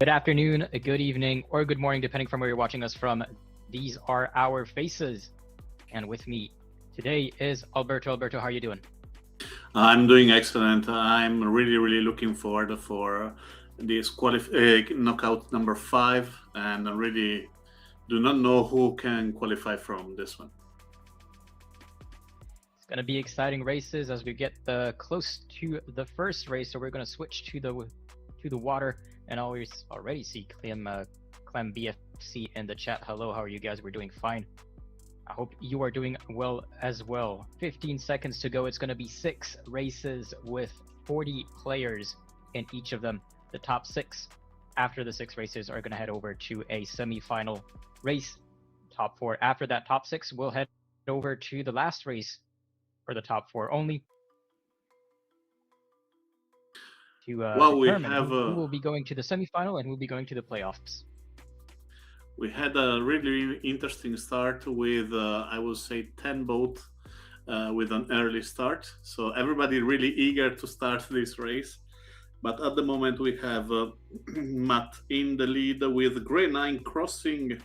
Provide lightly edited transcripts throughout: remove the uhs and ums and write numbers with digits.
Good afternoon, good evening, or good morning, depending from where you're watching us from. These are our faces. And with me today is Alberto. Alberto, how are you doing? I'm doing excellent. I'm really looking forward for this knockout number 5, and I really do not know who can qualify from this one. It's going to be exciting races as we get close to the first race. So we're going to switch to the water, and I already see Clem BFC in the chat. Hello, how are you guys? We're doing fine. I hope you are doing well as well. 15 seconds to go. It's going to be 6 races with 40 players in each of them. The top 6 after the 6 races are going to head over to a semi-final race. Top 4 after that top 6 will head over to the last race for the top 4 only to determine who will be going to the semi-final and who will be going to the playoffs. We had a really interesting start with, I would say, 10 boats with an early start. So everybody really eager to start this race. But at the moment we have Matt in the lead with Grey 9 crossing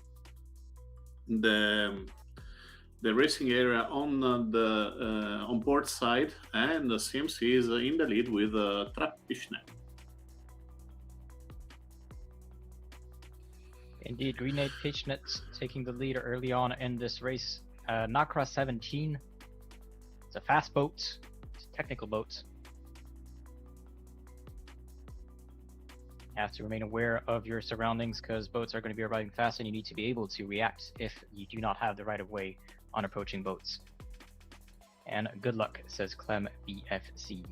the racing area on the on port side, and CMC is in the lead with Trappishne. Indeed, Green 8 Pitchnet taking the lead early on in this race. Nakra 17. It's a fast boat. It's a technical boat. You have to remain aware of your surroundings because boats are going to be arriving fast and you need to be able to react if you do not have the right of way on approaching boats. And good luck, says Clem BFC.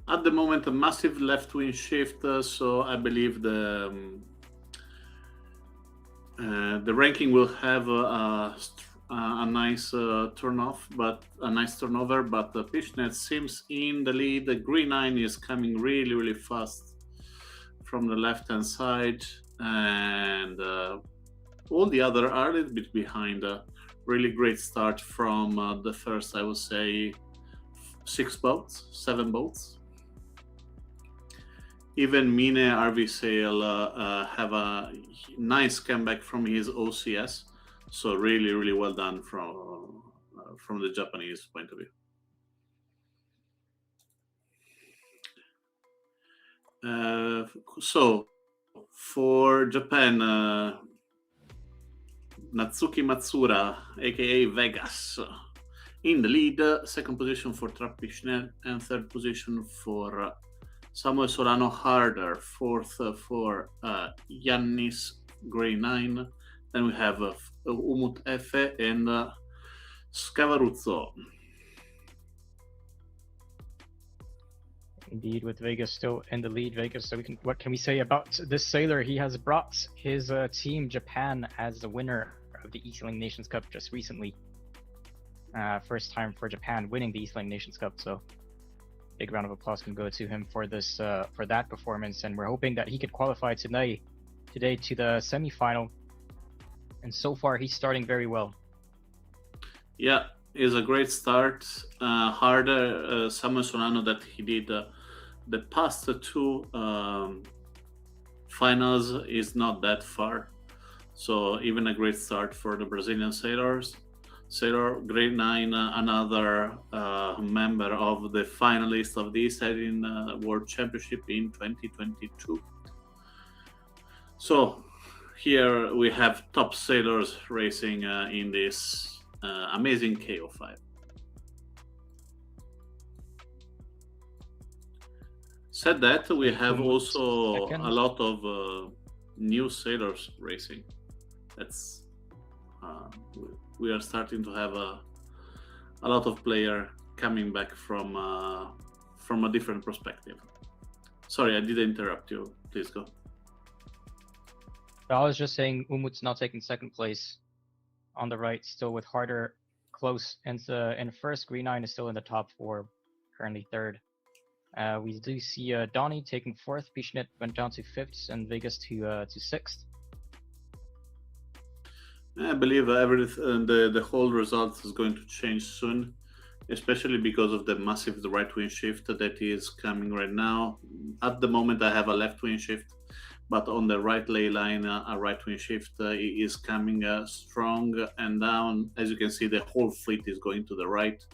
At the moment, a massive left wing shift, so I believe the ranking will have a nice turnover, but the Pitchnet seems in the lead. The Green 9 is coming really fast from the left hand side, and all the other are a little bit behind. Really great start from the first, I would say, 7 boats. Even Mine RV Sail have a nice comeback from his OCS, so really well done from the Japanese point of view. So for Japan, Natsuki Matsura, aka Vegas, in the lead. Second position for Trappishne, and third position for Samuel Solano Harder. Fourth for Yannis Grey 9. Then we have Umut Efe and Scavaruzzo. Indeed, with Vegas still in the lead. Vegas, so what can we say about this sailor? He has brought his team Japan as the winner of the eSailing Nations Cup just recently. First time for Japan winning the eSailing Nations Cup, so big round of applause can go to him for this for that performance, and we're hoping that he could qualify today to the semi-final. And so far, he's starting very well. Yeah, it's a great start. Harder, Samuel Solano, that he did the past 2 finals is not that far. So even a great start for the Brazilian sailors. Sailor Grey 9, another member of the finalist of the eSailing World Championship in 2022. So here we have top sailors racing in this amazing KO5. Said that, we have also a lot of new sailors racing. That's we are starting to have a lot of players coming back from a different perspective. Sorry, I did interrupt you. Please go. I was just saying Umut's now taking second place on the right, still with Harder close, and in first. Green 9 is still in the top 4, currently third. We do see Donnie taking fourth. Pitchnet went down to 5th, and Vegas to 6th. I believe the whole result is going to change soon, especially because of the massive right wing shift that is coming right now. At the moment, I have a left wing shift, but on the right ley line, a right wing shift is coming strong and down. As you can see, the whole fleet is going to the right.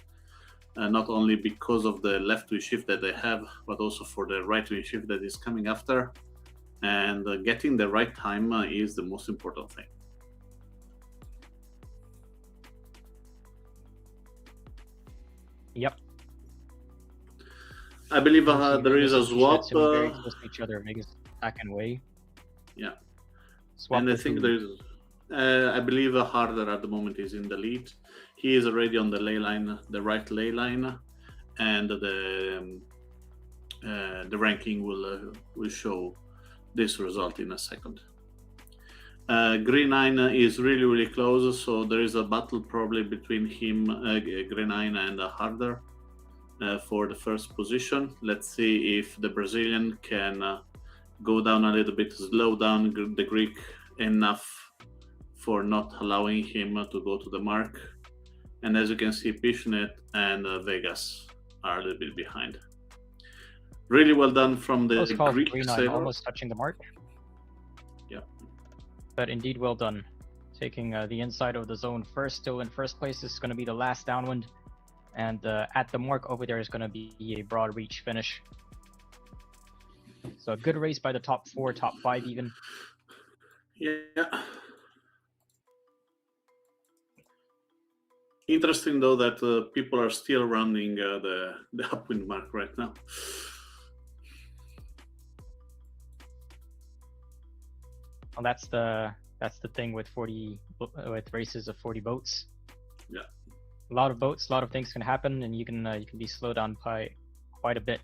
Not only because of the left wing shift that they have, but also for the right wing shift that is coming after. And getting the right time is the most important thing. Yep. I believe You see there is Vegas a and swap. Pichinette sitting very close to each other. Vegas back and way. Yeah, Swap and I with think who? there is. I believe Harder at the moment is in the lead. He is already on the ley line, the right ley line, and the ranking will show this result in a second. Green 9 is really close, so there is a battle probably between him, Green 9 and Harder for the first position. Let's see if the Brazilian can go down a little bit, slow down the Greek enough for not allowing him to go to the mark. And as you can see, Pishnet and Vegas are a little bit behind. Really well done from the Close call for Greek Green 9, sailor. almost touching the mark. Yeah. But indeed well done. Taking the inside of the zone first, still in first place. This is going to be the last downwind. And at the mark over there is going to be a broad reach finish. So a good race by the top 4, top 5 even. Yeah. Interesting though that people are still running the upwind mark right now. Well, that's the thing with races of 40 boats. Yeah. A lot of boats, a lot of things can happen, and you can be slowed down by quite a bit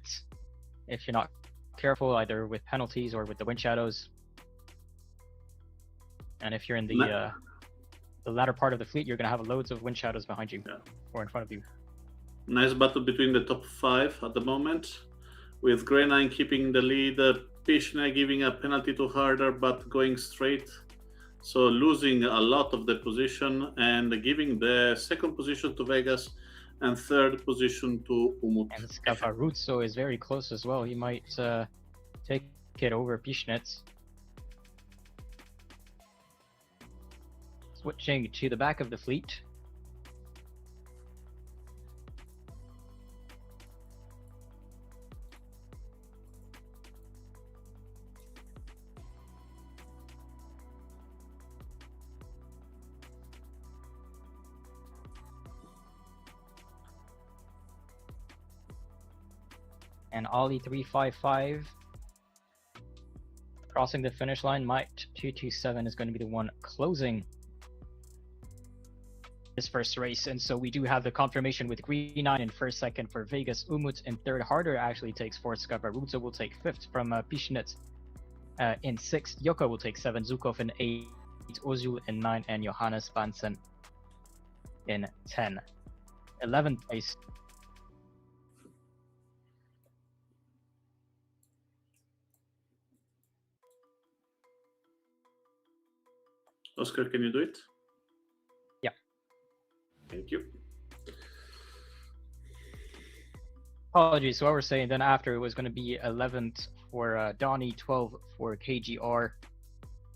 if you're not careful, either with penalties or with the wind shadows. And if you're in the latter part of the fleet, you're going to have loads of wind shadows behind you or in front of you. Nice battle between the top 5 at the moment, with Grey 9 keeping the lead, Pishna giving a penalty to Harder but going straight, so losing a lot of the position and giving the second position to Vegas and third position to Umut. And Scavaruzzo is very close as well. He might take it over Pishnet. Switching to the back of the fleet. And Ollie 355 crossing the finish line. Mike 227 is going to be the one closing this first race. And so we do have the confirmation with Green 9 in first, second for Vegas. Umut in third. Harder actually takes fourth. Scavaruzzo will take fifth from Pishnet in sixth. Yoko will take seven. Zukov in eight. Ozul in 9. And Johannes Bansen in 10. 11th place. Oscar, can you do it? Yeah. Thank you. Apologies. So what we're saying then after it was going to be 11th for Donnie, 12 for KGR,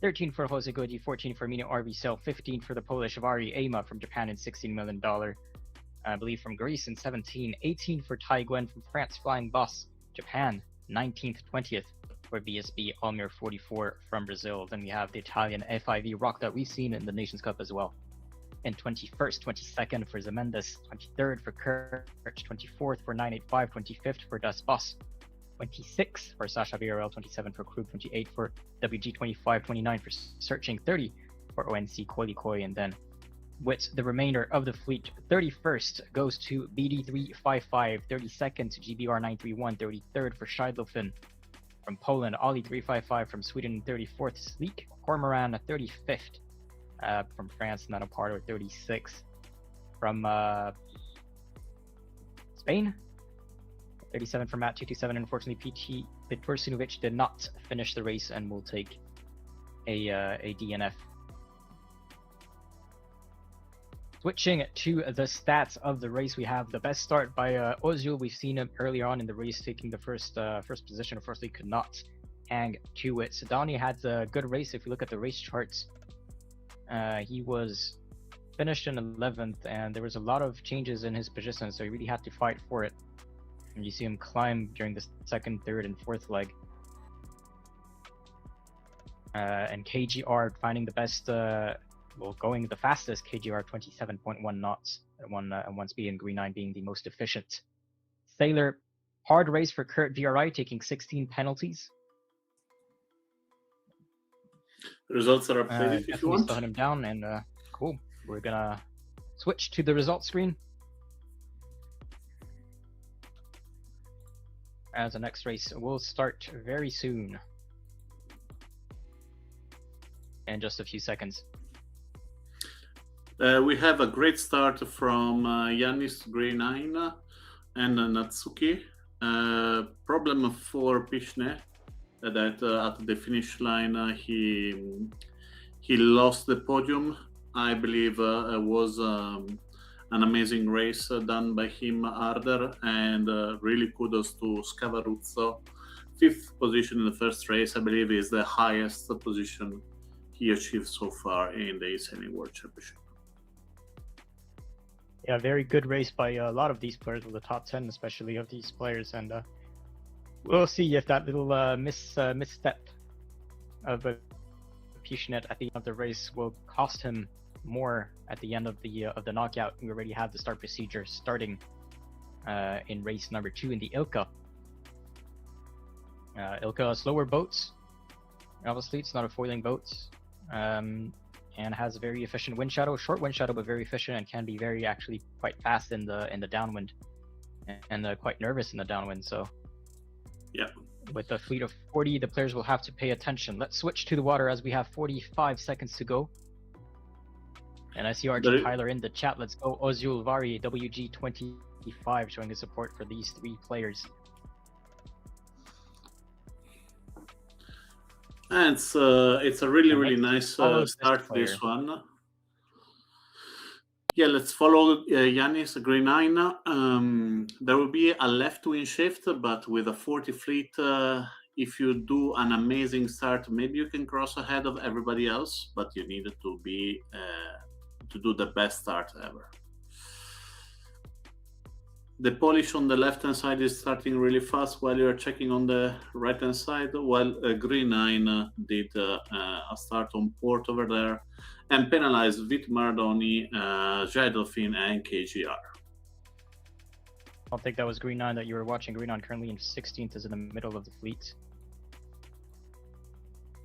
13 for Jose Goji, 14 for Mina RV Cell, 15 for the Polish Vari Ema from Japan and $16 million, I believe from Greece in 17, 18 for Tai Gwen from France, Flying Boss, Japan, 19th, 20th for BSB, Almir 44 from Brazil. Then we have the Italian FIV Rock that we've seen in the Nations Cup as well. And 21st, 22nd for Zemendes, 23rd for Kirch, 24th for 985, 25th for Das Boss, 26 for Sasha VRL, 27 for Krug, 28 for WG, 25, 29 for Searching, 30 for ONC Koi Koi, and then with the remainder of the fleet, 31st goes to BD355, 32nd to GBR931, 33rd for Scheidlofen from Poland, Ollie 355 from Sweden, 34th Sleek, Cormoran 35th from France, Nanopardo 36 from Spain, 37 for Matt 227. Unfortunately, PT Petrsinovic did not finish the race and will take a DNF. Switching to the stats of the race, we have the best start by Ozil. We've seen him earlier on in the race taking the first position. Unfortunately, could not hang to it. Sedani had a good race. If you look at the race charts, he was finished in 11th, and there was a lot of changes in his position, so he really had to fight for it. And you see him climb during the second, third, and fourth leg. And KGR finding the best, going the fastest, KGR 27.1 knots at one speed, and Green 9 being the most efficient. Sailor, hard race for Kurt VRI, taking 16 penalties. The results are updated if you want. Slowing him down, and cool. We're gonna switch to the results screen. As the next race will start very soon. In just a few seconds. We have a great start from Yannis Grey 9 and Natsuki. Problem for Pishne that at the finish line he lost the podium. I believe it was an amazing race done by him, Arder, and really kudos to Scavaruzzo. 5th position in the first race, I believe, is the highest position he achieved so far in the eSailing World Championship. Yeah, very good race by a lot of these players, with the top 10 especially of these players, and we'll see if that little misstep of Pishnet at the end of the race will cost him more at the end of the knockout. We already have the start procedure starting in race number 2 in the Ilka. Ilka slower boats. Obviously, it's not a foiling boat. And has a very efficient wind shadow, short wind shadow, but very efficient, and can be actually quite fast in the downwind, and quite nervous in the downwind. So, yeah, with a fleet of 40, the players will have to pay attention. Let's switch to the water as we have 45 seconds to go. And I see RG Tyler in the chat. Let's go, Ozul Vari WG25, showing his support for these 3 players. And it's a really nice start to this one. Yeah, let's follow Yannis Green 9. There will be a left wing shift, but with a 40 fleet, if you do an amazing start, maybe you can cross ahead of everybody else, but you need to be to do the best start ever. The Polish on the left-hand side is starting really fast while you're checking on the right-hand side, while Green 9 did a start on port over there and penalized Vit Maradoni, Jadolfin, and KGR. I don't think that was Green 9 that you were watching. Green 9 currently in 16th, is in the middle of the fleet.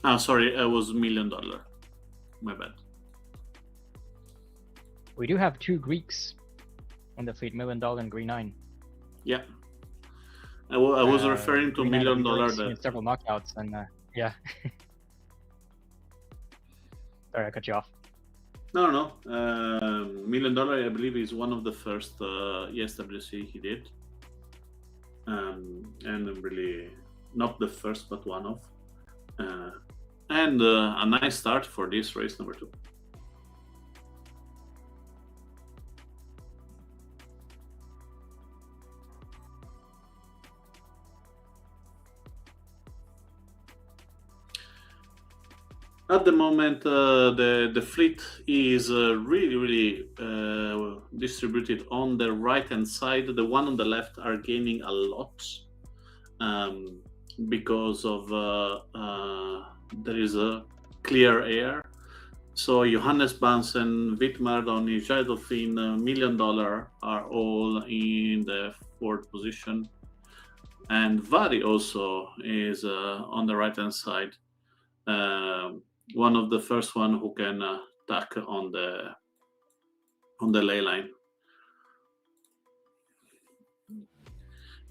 Oh, sorry, it was $1 Million. My bad. We do have 2 Greeks on the fleet, $1 Million and Green 9. Yeah. I was referring to $1 Million. That several knockouts, and yeah. Sorry, I cut you off. No. $1 Million, I believe, is one of the first ESWC he did. And really, not the first, but one of. And a nice start for this race number 2. At the moment, the fleet is really distributed on the right-hand side. The one on the left are gaining a lot because of there is a clear air. So Johannes Bansen, Vit Maradoni, Jadolfin, $1 Million are all in the 4th position, and Vari also is on the right-hand side. One of the first one who can tack on the ley line.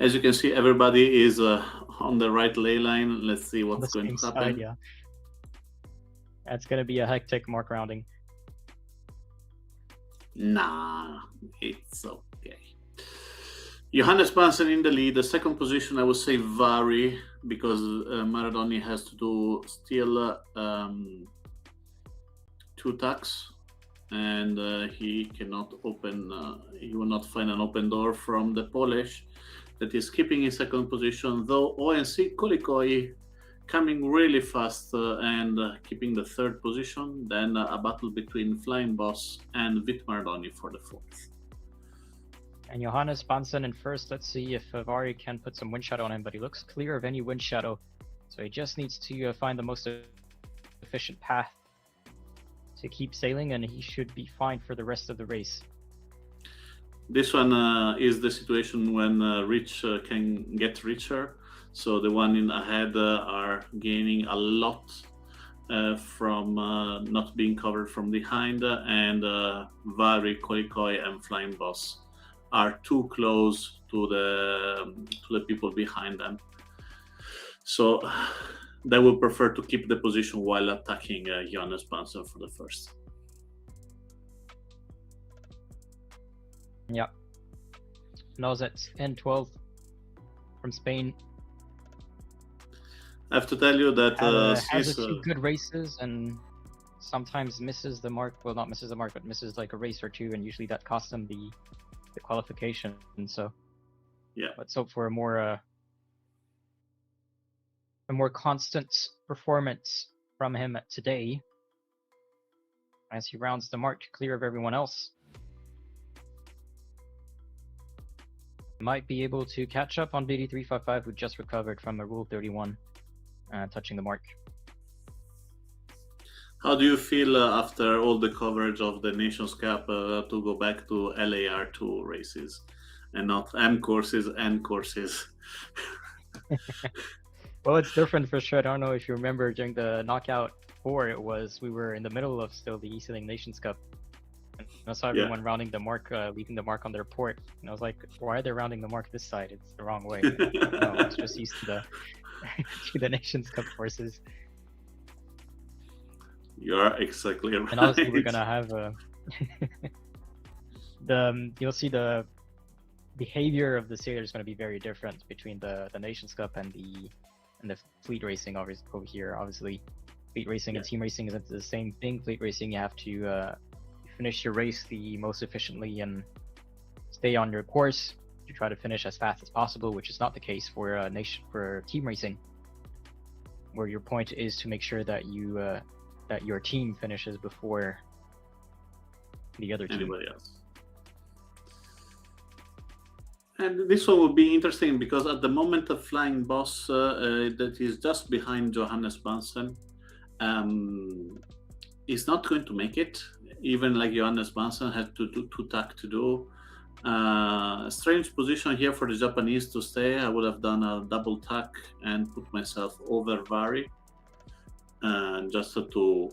As you can see, everybody is on the right ley line. Let's see what's going to happen. Yeah. That's going to be a hectic mark rounding. Nah, it's okay. Johannes Bansen in the lead. The 2nd position, I would say Vari, because Maradoni has to do still 2 tacks. and he cannot open. He will not find an open door from the Polish that is keeping in second position. Though ONC Kolikoi coming really fast and keeping the third position. Then a battle between Flying Boss and Vitmardoni for the fourth. And Johannes Bansen in first. Let's see if Vari can put some wind shadow on him, but he looks clear of any wind shadow. So he just needs to find the most efficient path to keep sailing, and he should be fine for the rest of the race. This one is the situation when rich can get richer. So the one in ahead are gaining a lot from not being covered from behind, and Vari, Kolikoi, and Flying Boss are too close to the people behind them. So they will prefer to keep the position while attacking Johannes Bansen for the first. Yeah. Nozets N12 from Spain. I have to tell you that has a few good races and sometimes misses the mark. Well, not misses the mark, but misses like a race or two, and usually that costs them the qualification. And so, yeah, let's hope for a more constant performance from him today as he rounds the mark clear of everyone else. Might be able to catch up on BD355, who just recovered from a Rule 31, touching the mark. How do you feel after all the coverage of the Nations Cup to go back to LAR2 races and not M courses, N courses? Well, it's different for sure. I don't know if you remember during the knockout 4, we were in the middle of still the eSailing Nations Cup. And I saw everyone rounding the mark, leaving the mark on their port. And I was like, why are they rounding the mark this side? It's the wrong way. No, it's just used to the Nations Cup courses. You're exactly right. And honestly, we're gonna have you'll see the behavior of the sailors is going to be very different between the Nations Cup and the fleet racing over here. Obviously, fleet racing and team racing isn't the same thing. Fleet racing, you have to finish your race the most efficiently and stay on your course to try to finish as fast as possible, which is not the case for team racing, where your point is to make sure that that your team finishes before the other team. Anybody else. And this one will be interesting because at the moment the Flying Boss that is just behind Johannes Bansen is not going to make it. Even like Johannes Bansen had two tack to do. Strange position here for the Japanese to stay. I would have done a double tack and put myself over Vari, just to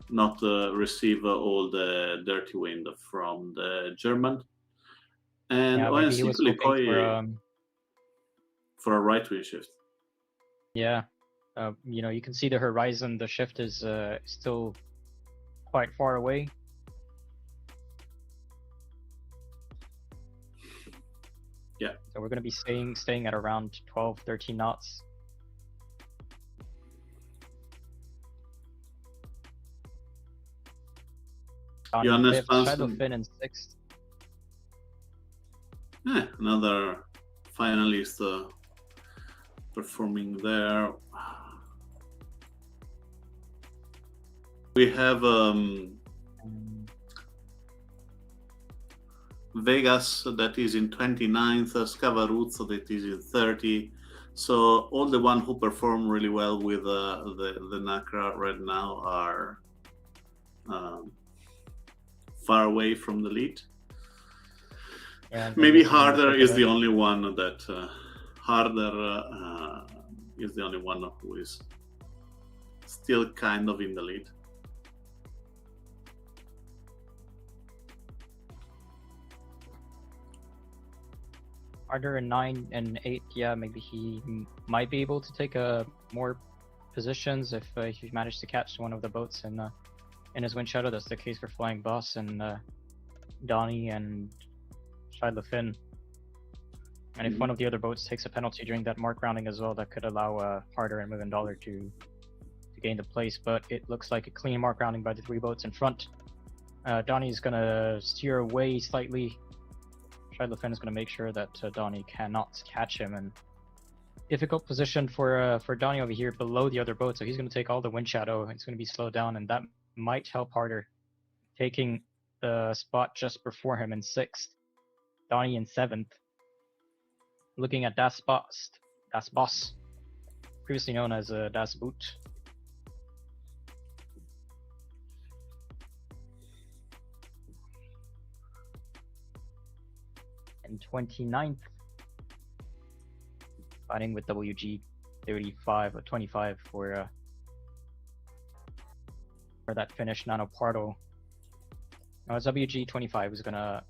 not receive all the dirty wind from the German. And maybe he was hoping for a right wind shift. Yeah, you can see the horizon. The shift is still quite far away. Yeah. So we're going to be staying at around 12, 13 knots. Johannes Bansen in 6th. Another finalist performing there. We have Vegas that is in 29th, Scavaruzzo that is in 30. So all the ones who perform really well with the NACRA right now are far away from the lead. Maybe Harder is the only one that is the only one who is still kind of in the lead. Harder in 9 and 8, yeah, maybe he might be able to take more positions if he managed to catch one of the boats in his wind shadow. That's the case for Flying Boss and Donnie and Shidla Finn. And if one of the other boats takes a penalty during that mark rounding as well, that could allow Harder and Moving Dollar to gain the place. But it looks like a clean mark rounding by the 3 boats in front. Donnie's gonna steer away slightly. Shidlefin is gonna make sure that Donnie cannot catch him, and difficult position for Donnie over here below the other boat. So he's gonna take all the wind shadow. He's gonna be slowed down, and that might help harder. Taking the spot just before him in 6th, Donnie in 7th. Looking at Das Boss, previously known as Das Boot. In 29th, fighting with WG 35 or 25 for that finish. Nano Pardo. Now it's WG 25 is gonna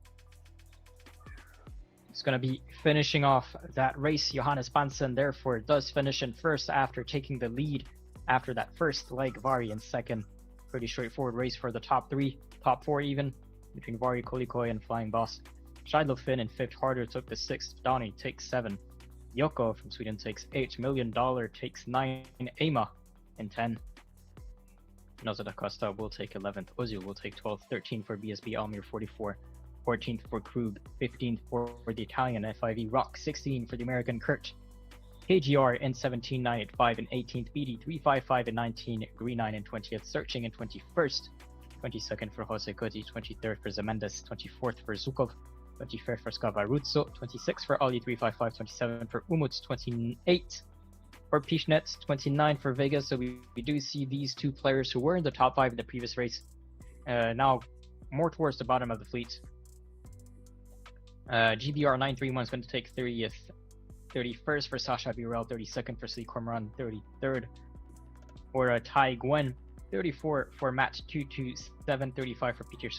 be finishing off that race. Johannes Bansen therefore does finish in 1st after taking the lead after that first leg. Vari in 2nd. Pretty straightforward race for the top 3, top 4 even, between Vari, Kolikoi, and Flying Boss. Shidlefin in 5th. Harder took the 6th. Donnie takes 7. Yoko from Sweden takes 8. $1 Million takes 9. Ema in 10. Noza da Costa will take 11th. Ozil will take 12th. 13th for BSB Almir 44. 14th for Krug. 15th for the Italian FIV Rock. 16 for the American Kurt. KGR in 17, 9 at 5 and 18th. BD 355 and 19. Green 9 and 20th. Searching in 21st. 22nd for Jose Coti. 23rd for Zemendes. 24th for Zukov. 25th for Skavaruzzo, 26th for Ali 355, 27 for Umut, 28 for Pishnet, 29 for Vegas. So we do see these two players who were in the top 5 in the previous race now more towards the bottom of the fleet. GBR 931 is going to take 30th, 31st for Sasha Burel, 32nd for Slee Cormoran, 33rd for Tai Gwen, 34 for Matt 227, 35 for Peter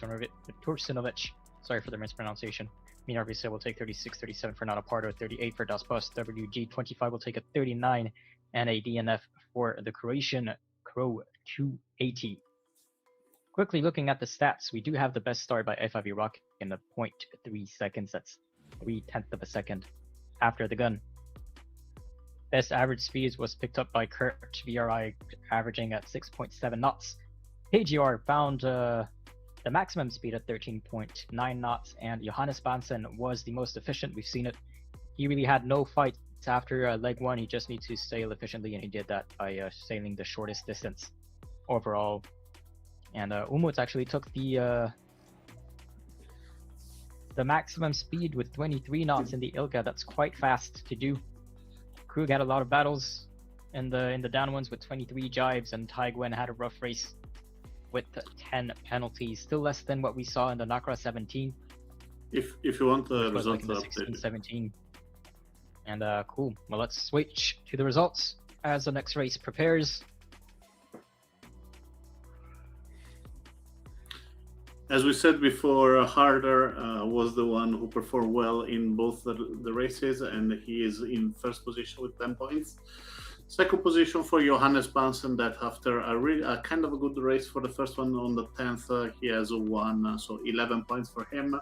Tursinovic. Sorry for the mispronunciation. Minar Visa will take 36, 37 for Nana Pardo, 38 for Das Bus. WG 25 will take a 39 and a DNF for the Croatian Crow 280. Quickly looking at the stats, we do have the best start by FIV Rock in the 0.3 seconds. That's 0.3 of a second after the gun. Best average speeds was picked up by Kurt VRI, averaging at 6.7 knots. KGR found the maximum speed at 13.9 knots, and Johannes Bansen was the most efficient. We've seen it. He really had no fights after leg 1. He just needs to sail efficiently, and he did that by sailing the shortest distance overall. And Umut actually took the maximum speed with 23 knots in the Ilka. That's quite fast to do. Krug had a lot of battles in the down ones with 23 jibes, and Taigwen had a rough race with 10 penalties, still less than what we saw in the Nakra 17. If you want the results, like 16, 17. And cool. Well, let's switch to the results as the next race prepares. As we said before, Harder was the one who performed well in both the races, and he is in 1st position with 10 points. 2nd position for Johannes Bansen, that after a kind of a good race for the first one on the 10th, he has won, so 11 points for him.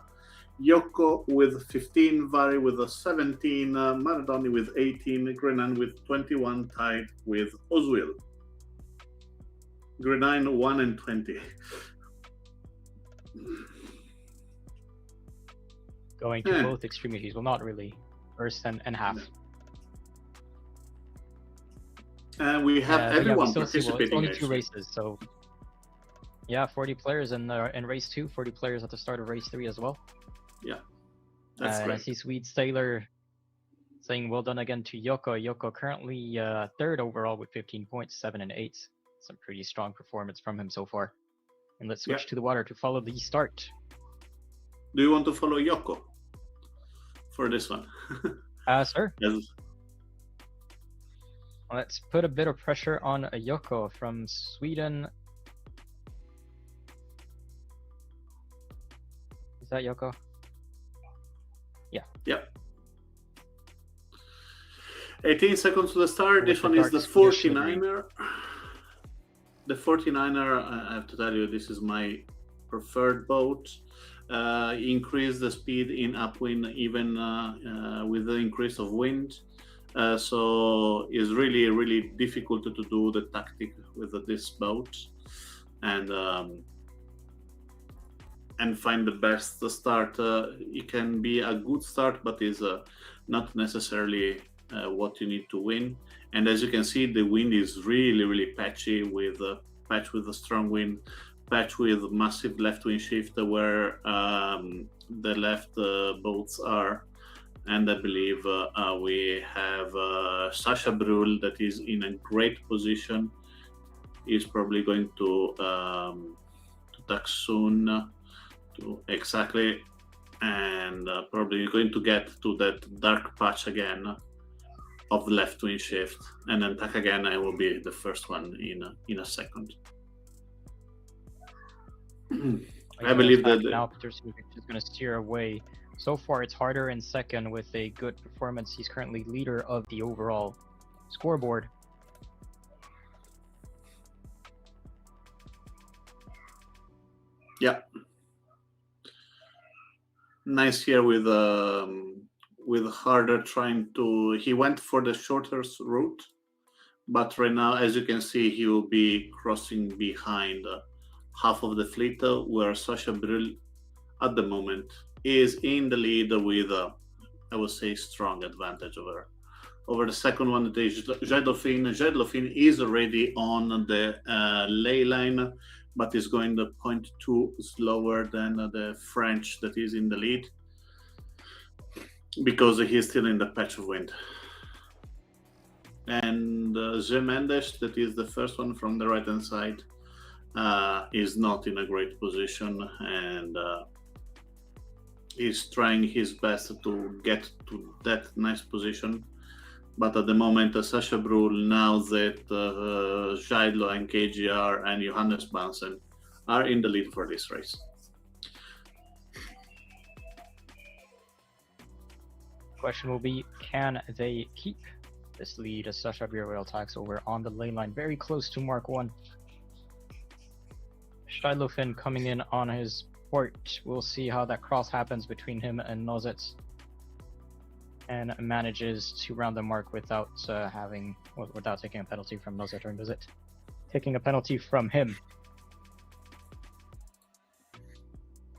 Yoko with 15, Vari with 17, Maradoni with 18, Grenan with 21, tied with Oswil. Grenan 1 and 20. Going to both extremities, well, not really. 1st and half. No. And we have everyone participating. It's only 2 races, so yeah, 40 players in race 2, 40 players at the start of race 3 as well. Yeah, that's great. I see Swede Sailor saying well done again to Yoko. Yoko currently 3rd overall with 15 points, 7 and 8. Some pretty strong performance from him so far. And let's switch to the water to follow the start. Do you want to follow Yoko for this one? Sir? Yes. Let's put a bit of pressure on Yoko from Sweden. Is that Yoko? Yeah. Yep. 18 seconds to the start. This one is the 49er. The 49er, I have to tell you, this is my preferred boat. Increase the speed in upwind even with the increase of wind. So it's really, really difficult to do the tactic with this boat. And and find the best start. It can be a good start, but is not necessarily what you need to win. And as you can see, the wind is really, really patchy, with a patch with a strong wind, patch with massive left wind shift where the left boats are. And I believe we have Sasha Brul that is in a great position. He's probably going to tack soon to exactly, and probably going to get to that dark patch again of the left wing shift, and then tack again. I will be the first one in a second. I believe that now Peter Suvic is going to steer away. So far, it's harder in second with a good performance. He's currently leader of the overall scoreboard. Yeah, nice here with Harder trying to. He went for the shortest route, but right now, as you can see, he will be crossing behind half of the fleet, where Sasha Brill at the moment is in the lead with I would say strong advantage over the second one, that is Jet Dauphine. Jet Dauphine is already on the ley line, but is going the 0.2 slower than the French that is in the lead, because he's still in the patch of wind. And Mendes, that is the first one from the right hand side, is not in a great position, and is trying his best to get to that nice position. But at the moment, Sasha Brul, now that Jaidlo and KGR and Johannes Bansen are in the lead for this race. Question will be, can they keep this lead as Sasha Birwell attacks over on the lane line, very close to Mark 1. Scheidlofin coming in on his port. We'll see how that cross happens between him and Nozet, and manages to round the mark without taking a penalty from Nozet, or Nozet taking a penalty from him.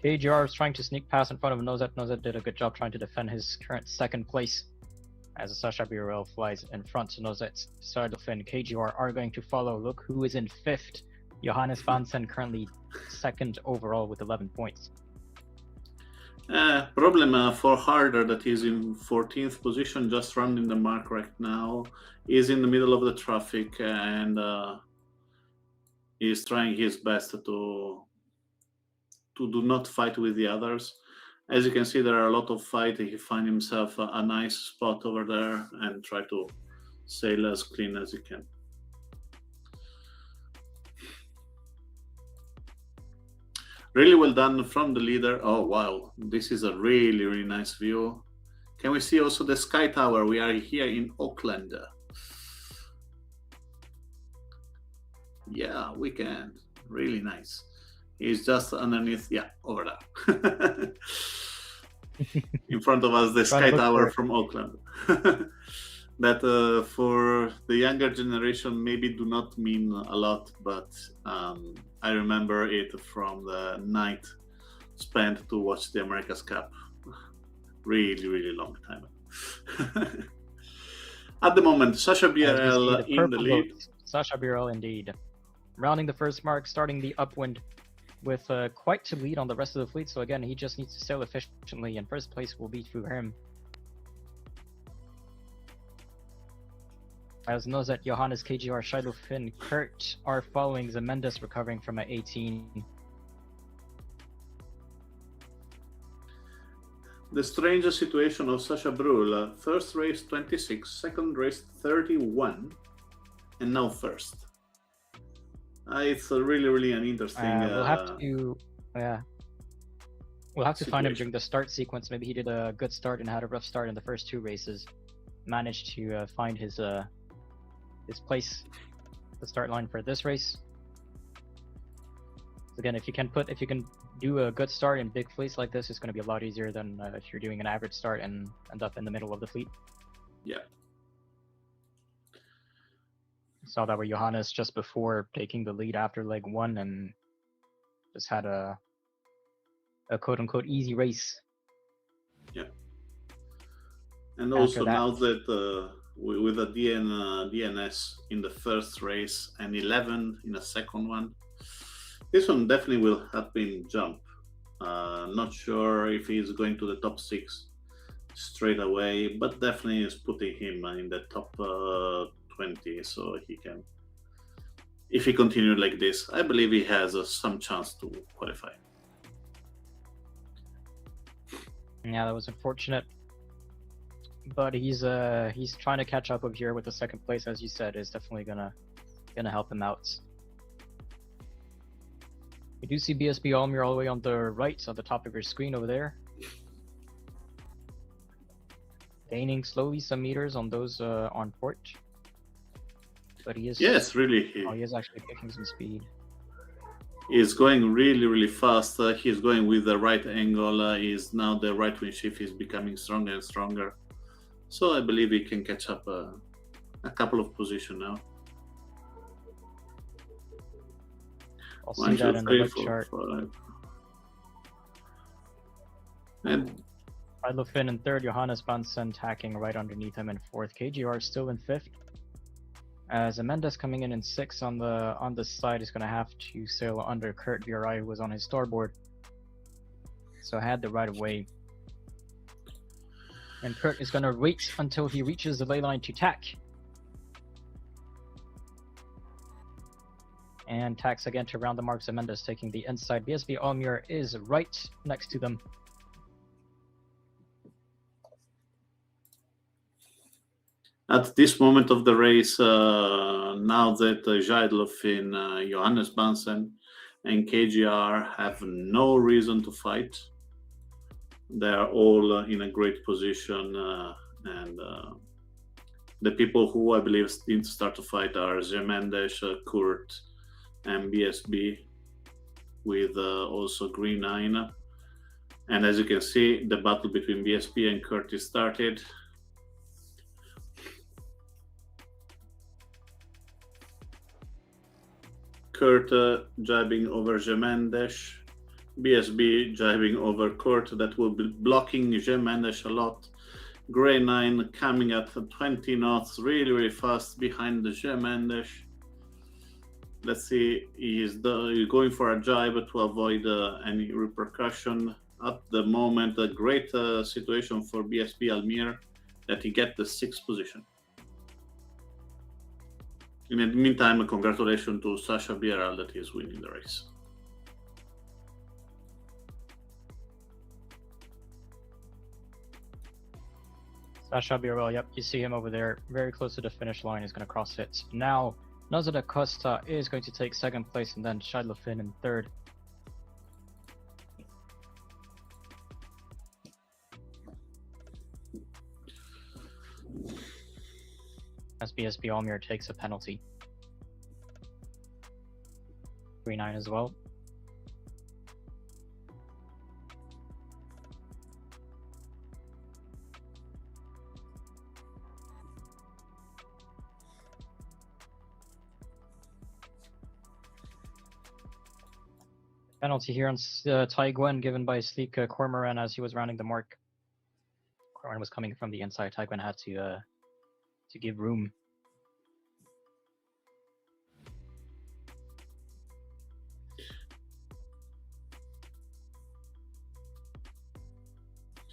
KGR is trying to sneak past in front of Nozet. Nozet did a good job trying to defend his current second place, as Sasha Birwell flies in front to Nozet. Scheidlofin, KGR are going to follow. Look who is in fifth. Johannes Vansen currently second overall with 11 points. Problem for Harder, that is in 14th position, just rounding the mark right now, is in the middle of the traffic, and is trying his best to do not fight with the others. As you can see, there are a lot of fight. He find himself a nice spot over there and try to sail as clean as he can. Really well done from the leader. Oh wow, this is a really, really nice view. Can we see also the Sky Tower? We are here in Auckland. Yeah, we can. Really nice. He's just underneath, yeah, over there. In front of us, the Sky Tower from Auckland. That for the younger generation maybe do not mean a lot, but I remember it from the night spent to watch the America's Cup. Really, really long time. At the moment, Sasha Birel in the lead. Sasha Birel indeed. Rounding the first mark, starting the upwind with quite to lead on the rest of the fleet. So again, he just needs to sail efficiently, and first place will be through him. As Nozet, Johannes, KGR, Scheidlofin, Kurt are following. Zemendes recovering from an 18. The strange situation of Sasha Brul. First race 26, second race 31, and now first. It's really, really an interesting. We'll have to, we'll have to find him during the start sequence. Maybe he did a good start and had a rough start in the first two races. Managed to find his place, the start line for this race. Again, if you can do a good start in big fleets like this, it's going to be a lot easier than if you're doing an average start and end up in the middle of the fleet. Yeah. Saw that with Johannes just before taking the lead after leg 1, and just had a a quote-unquote easy race. Yeah. And After also that. now that with a DNS in the first race and 11 in the second one, this one definitely will help him jump. Not sure if he's going to the top 6 straight away, but definitely is putting him in the top 20, so he can, if he continued like this, I believe he has some chance to qualify. Yeah, that was unfortunate. But he's trying to catch up over here with the second place, as you said, is definitely gonna help him out. We do see BSB Almir all the way on the right, on the top of your screen over there. Gaining slowly some meters on those on port. But he is... Yes, really. he is actually picking some speed. He's going really, really fast. He's going with the right angle. He's now the right wing shift is becoming stronger and stronger. So I believe he can catch up a couple of positions now. I'll see that in the right chart. 5. And Finn in third, Johannes Bansen tacking right underneath him in fourth. KGR still in fifth. As Mendes coming in sixth on the side is going to have to sail under Kurt VRI, who was on his starboard. So had the right of way. And Kurt is going to wait until he reaches the ley line to tack. And tacks again to round the marks. Mendes taking the inside. BSB Almir is right next to them. at this moment of the race, now that Jaidlofin, Johannes Bansen, and KGR have no reason to fight, they are all in a great position, and the people who I believe need to start to fight are Zemendes, Kurt, and BSB, with also Green 9. And as you can see, the battle between BSB and Kurt is started. Kurt driving over Zemendes, BSB driving over Kurt. That will be blocking Zemendes a lot. Grey 9 coming at 20 knots, really, really fast behind the Zemendes. Let's see, he's going for a jibe to avoid any repercussion. At the moment, a great situation for BSB Almir that he get the 6th position. In the meantime, congratulations to Sasha Bieral that is winning the race. Sasha Bieral, yep, you see him over there, very close to the finish line. He's going to cross it. Now, Nazar Costa is going to take 2nd place, and then Jaidlofin in 3rd. As BSB Almir takes a penalty. 3-9 as well. Penalty here on Taiguan given by Sleek Cormoran as he was rounding the mark. Cormoran was coming from the inside. Taiguan had to give room.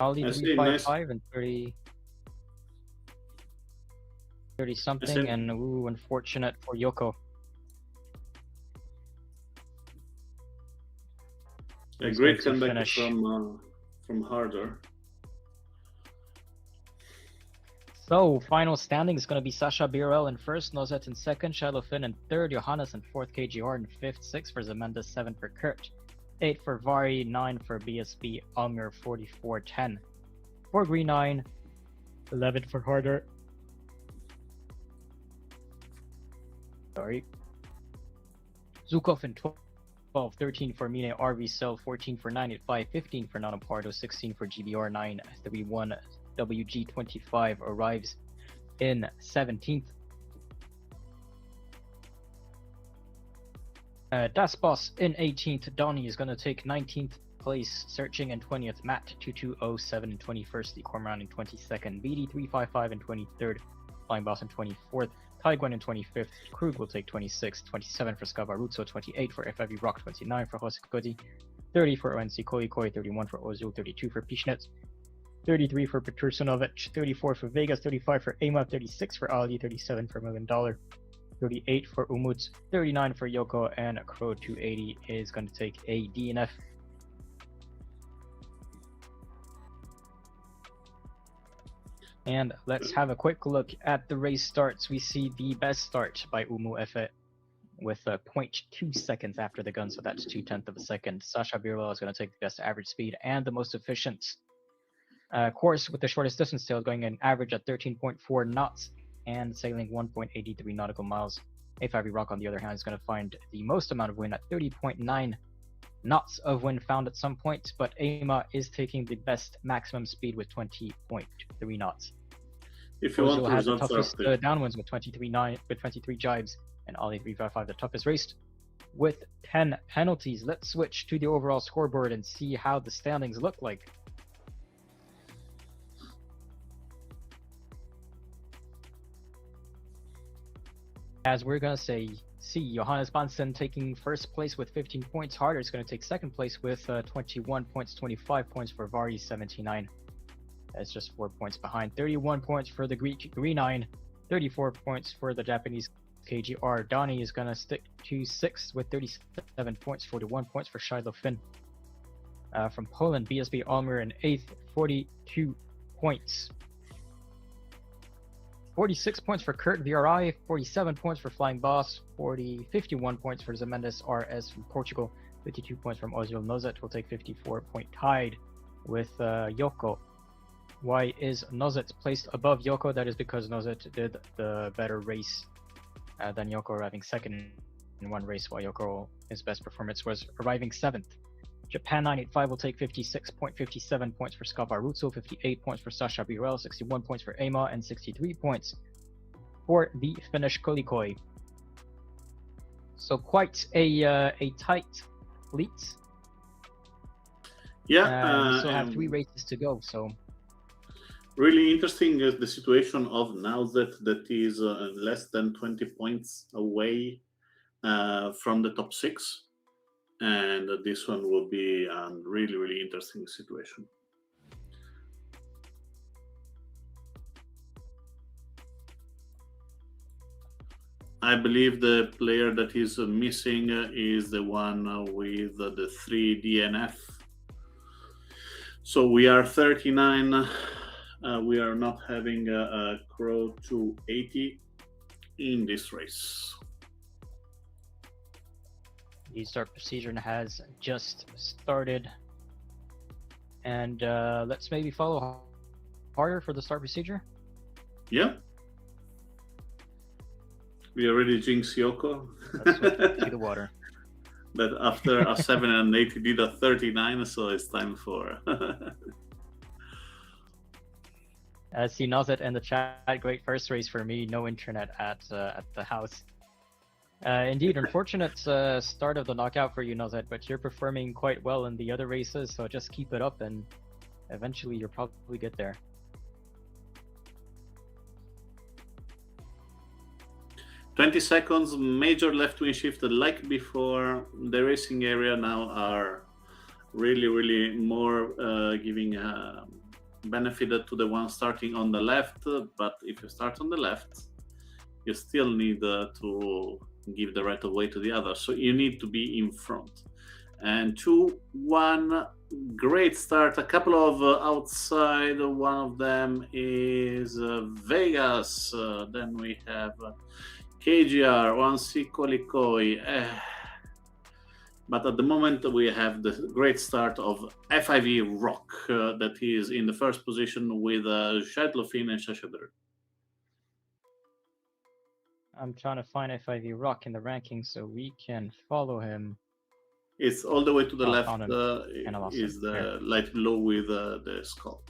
Ali 355 and 30 something, and ooh, unfortunate for Yoko. A great comeback from Harder. So, final standing is going to be Sasha Bieral in 1st, Nozet in 2nd, Jaidlofin in 3rd, Johannes in 4th, KGR in 5th, 6 for Zemendes, 7 for Kurt, 8 for Vari, 9 for BSB, Almir 44-10. For Green 9, 11 for Harder. Sorry. Zukov in 12, 13 for Mine, RV Cell, 14 for 985, 15 for Nanopardo, 16 for GBR 931. WG25 arrives in 17th. Das Boss in 18th, Donnie is going to take 19th place, Searching in 20th, Matt 2207 in 21st, the Cormorant in 22nd, BD355 in 23rd, Flying Boss in 24th, Taiguan in 25th, Krug will take 26th, 27 for Scavaruzzo, 28 for FIV Rock, 29 for Hosikodi, 30 for ONC Koikoi, 31 for Ozul, 32 for Pishnets, 33 for Petursunovic, 34 for Vegas, 35 for Ema, 36 for Ali, 37 for $1 Million, 38 for Umut, 39 for Yoko, and Crow 280 is going to take a DNF. And let's have a quick look at the race starts. We see the best start by Umu Efe with 0.2 seconds after the gun, so that's 2/10 of a second. Sasha Birwell is going to take the best average speed and the most efficient course with the shortest distance tail, going an average at 13.4 knots and sailing 1.83 nautical miles. A5E Rock, on the other hand, is going to find the most amount of wind at 30.9 knots of wind found at some point, but Ema is taking the best maximum speed with 20.3 knots. If you want to has the results toughest after. downwinds with 23 jibes, and Ollie 355 the toughest raced with 10 penalties. Let's switch to the overall scoreboard and see how the standings look like. As we're gonna see Johannes Bansen taking first place with 15 points. Harder is gonna take second place with 21 points, 25 points for Vari 79. That's just 4 points behind. 31 points for the Greek Green 34 points for the Japanese KGR. Donnie is gonna stick to sixth with 37 points, 41 points for Shiloh Finn. From Poland, BSB Almer in eighth, 42 points. 46 points for Kurt VRI, 47 points for Flying Boss, 51 points for Zemendes RS from Portugal, 52 points from Ozil. Nozet will take 54-point tied with Yoko. Why is Nozet placed above Yoko? That is because Nozet did the better race than Yoko, arriving second in one race, while Yoko, his best performance was arriving seventh. Japan 985 will take 56.57 points for Scavaruzzo, 58 points for Sasha Birel, 61 points for Ema, and 63 points for the Finnish Kolikoi. So quite a tight fleet. Yeah, we still have 3 races to go. So really interesting is the situation of Nowzet that is less than 20 points away from the top 6. And this one will be a really, really interesting situation. I believe the player that is missing is the one with the 3 DNF. So we are 39. We are not having a Crow 280 in this race. the start procedure has just started. And let's maybe follow harder for the start procedure. Yeah. We already jinxed Yoko. Let's switch to the water. That after a 7 and 8, he did a 39, so it's time for. See Nozet in the chat. Great first race for me. No internet at the house. Indeed, unfortunate start of the knockout for you, Nozet, but you're performing quite well in the other races, so just keep it up and eventually you'll probably get there. "20 seconds, major left wing shift like before. The racing area now are really more giving benefit to the one starting on the left, but if you start on the left, you still need to give the right of way to the other, so you need to be in front. And 2-1, great start. A couple of outside. One of them is Vegas. Then we have KGR, 1C Kolikoi. But at the moment we have the great start of FIV Rock that is in the first position with Shadlofin and Shashadur. I'm trying to find FIV Rock in the rankings so we can follow him. It's all the way to the left, is the Here. light blue with the skull.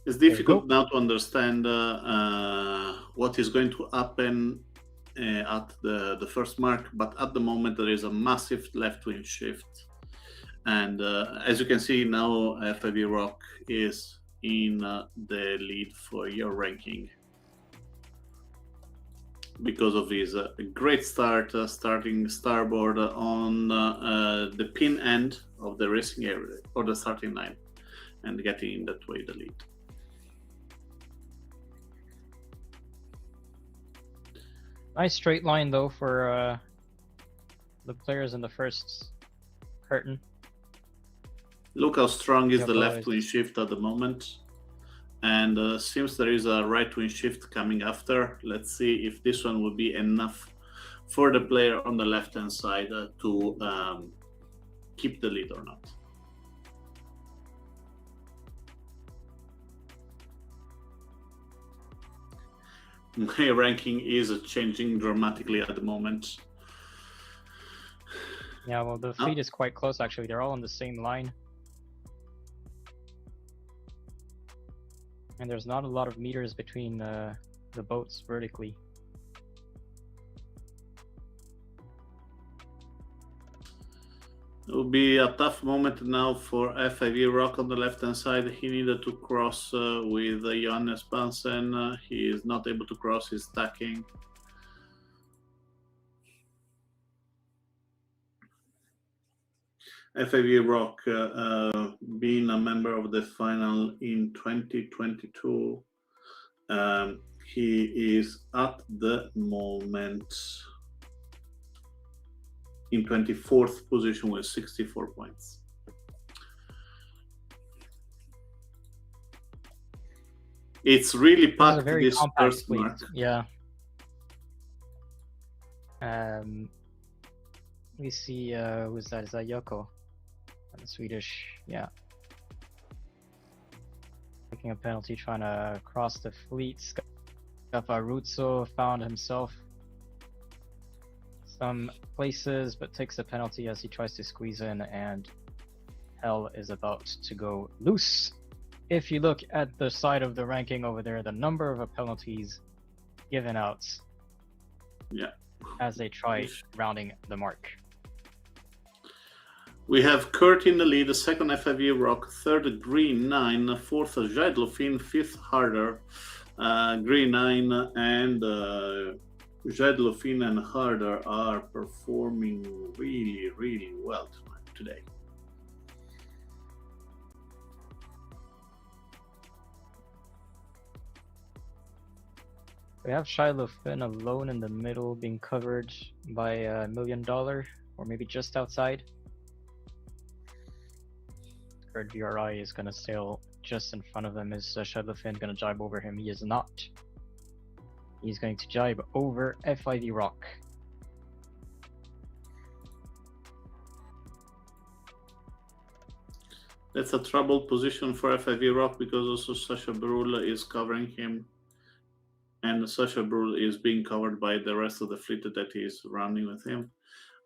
It's There you go. difficult now to understand what is going to happen at the first mark, but at the moment there is a massive left wing shift. And as you can see now, FIV Rock is in the lead for your ranking because of his great start, starting starboard on the pin end of the racing area or the starting line and getting in that way the lead. Nice straight line though for the players in the first curtain. Look how strong is Yep, the always. left wing shift at the moment. And seems there is a right wing shift coming after. Let's see if this one will be enough for the player on the left hand side to keep the lead or not. My ranking is changing dramatically at the moment. Yeah, well, the fleet is quite close actually. They're all on the same line. And there's not a lot of meters between the boats vertically. It will be a tough moment now for FIV Rock on the left hand side. He needed to cross with Johannes Bansen. He is not able to cross, he's stacking. FIV Rock being a member of the final in 2022. He is at the moment in 24th position with 64 points. It's really packed this first fleet. mark. Yeah. We see who's that? Is that Yoko? The Swedish, yeah. Taking a penalty, trying to cross the fleet. Scafaruzzo found himself some places, but takes the penalty as he tries to squeeze in, and hell is about to go loose. If you look at the side of the ranking over there, the number of penalties given out, yeah, as they try rounding the mark. We have Kurt in the lead, second FIV Rock, third Green 9, fourth Jedlofin, fifth Harder. Green 9 and Jedlofin and Harder are performing really, really well today. We have Shiloh Finn alone in the middle, being covered by $1 million, or maybe just outside. Kurt VRI is going to sail just in front of him. Is Shiloh Finn going to jibe over him? He is not. He's going to jibe over FIV Rock. That's a troubled position for FIV Rock because also Sasha Brule is covering him. And Sasha Brule is being covered by the rest of the fleet that is running with him.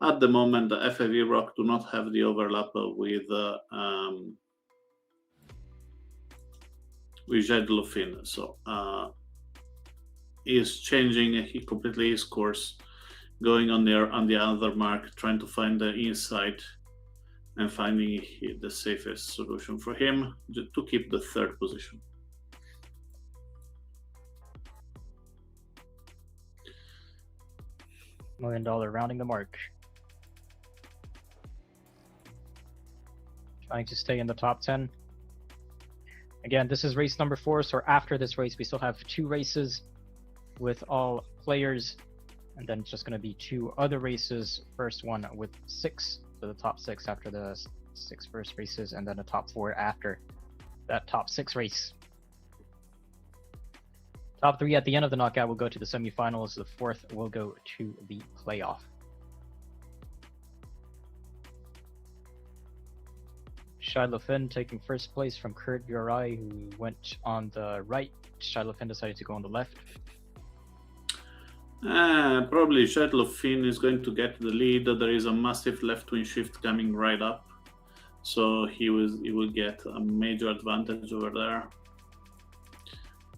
At the moment, the FIV Rock do not have the overlap with Jedlofin. So he is changing completely his course, going on the other mark, trying to find the inside and finding the safest solution for him to keep the third position. $1 million rounding the mark. Trying to stay in the top 10. Again, this is race number 4, so after this race, we still have 2 races with all players, and then it's just going to be 2 other races. First one with 6, so the top 6 after the 6 first races, and then the top 4 after that top 6 race. Top 3 at the end of the knockout will go to the semifinals. The 4th will go to the playoff. Shiloh Finn taking first place from Kurt Burai, who went on the right. Shiloh Finn decided to go on the left. Probably Shiloh Finn is going to get the lead. There is a massive left wing shift coming right up, so he will get a major advantage over there.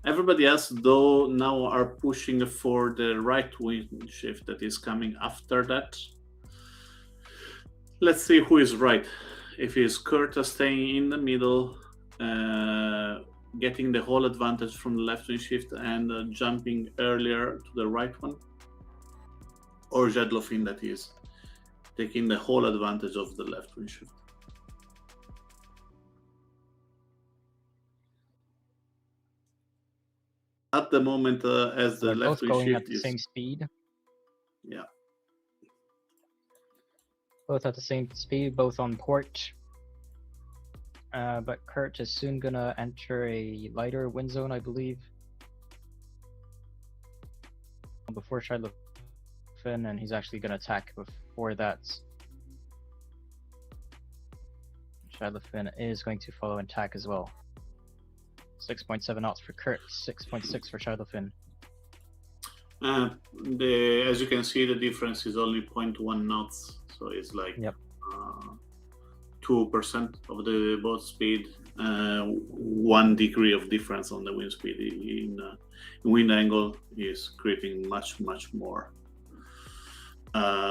Everybody else, though, now are pushing for the right wind shift that is coming after that. Let's see who is right. If it's Kurt staying in the middle, getting the whole advantage from the left wing shift and jumping earlier to the right one, or Jedlofin that is taking the whole advantage of the left wing shift. At the moment, as the They're left both wing going at shift the is, same speed. yeah, Both at the same speed, both on port. But Kurt is soon gonna enter a lighter wind zone, I believe. Before Shidlofin, and he's actually gonna attack before that. Shidlofin is going to follow and attack as well. 6.7 knots for Kurt, 6.6 for Shidlofin. As you can see, the difference is only 0.1 knots, so it's like 2% of the boat speed, 1 degree of difference on the wind speed in wind angle is creating much more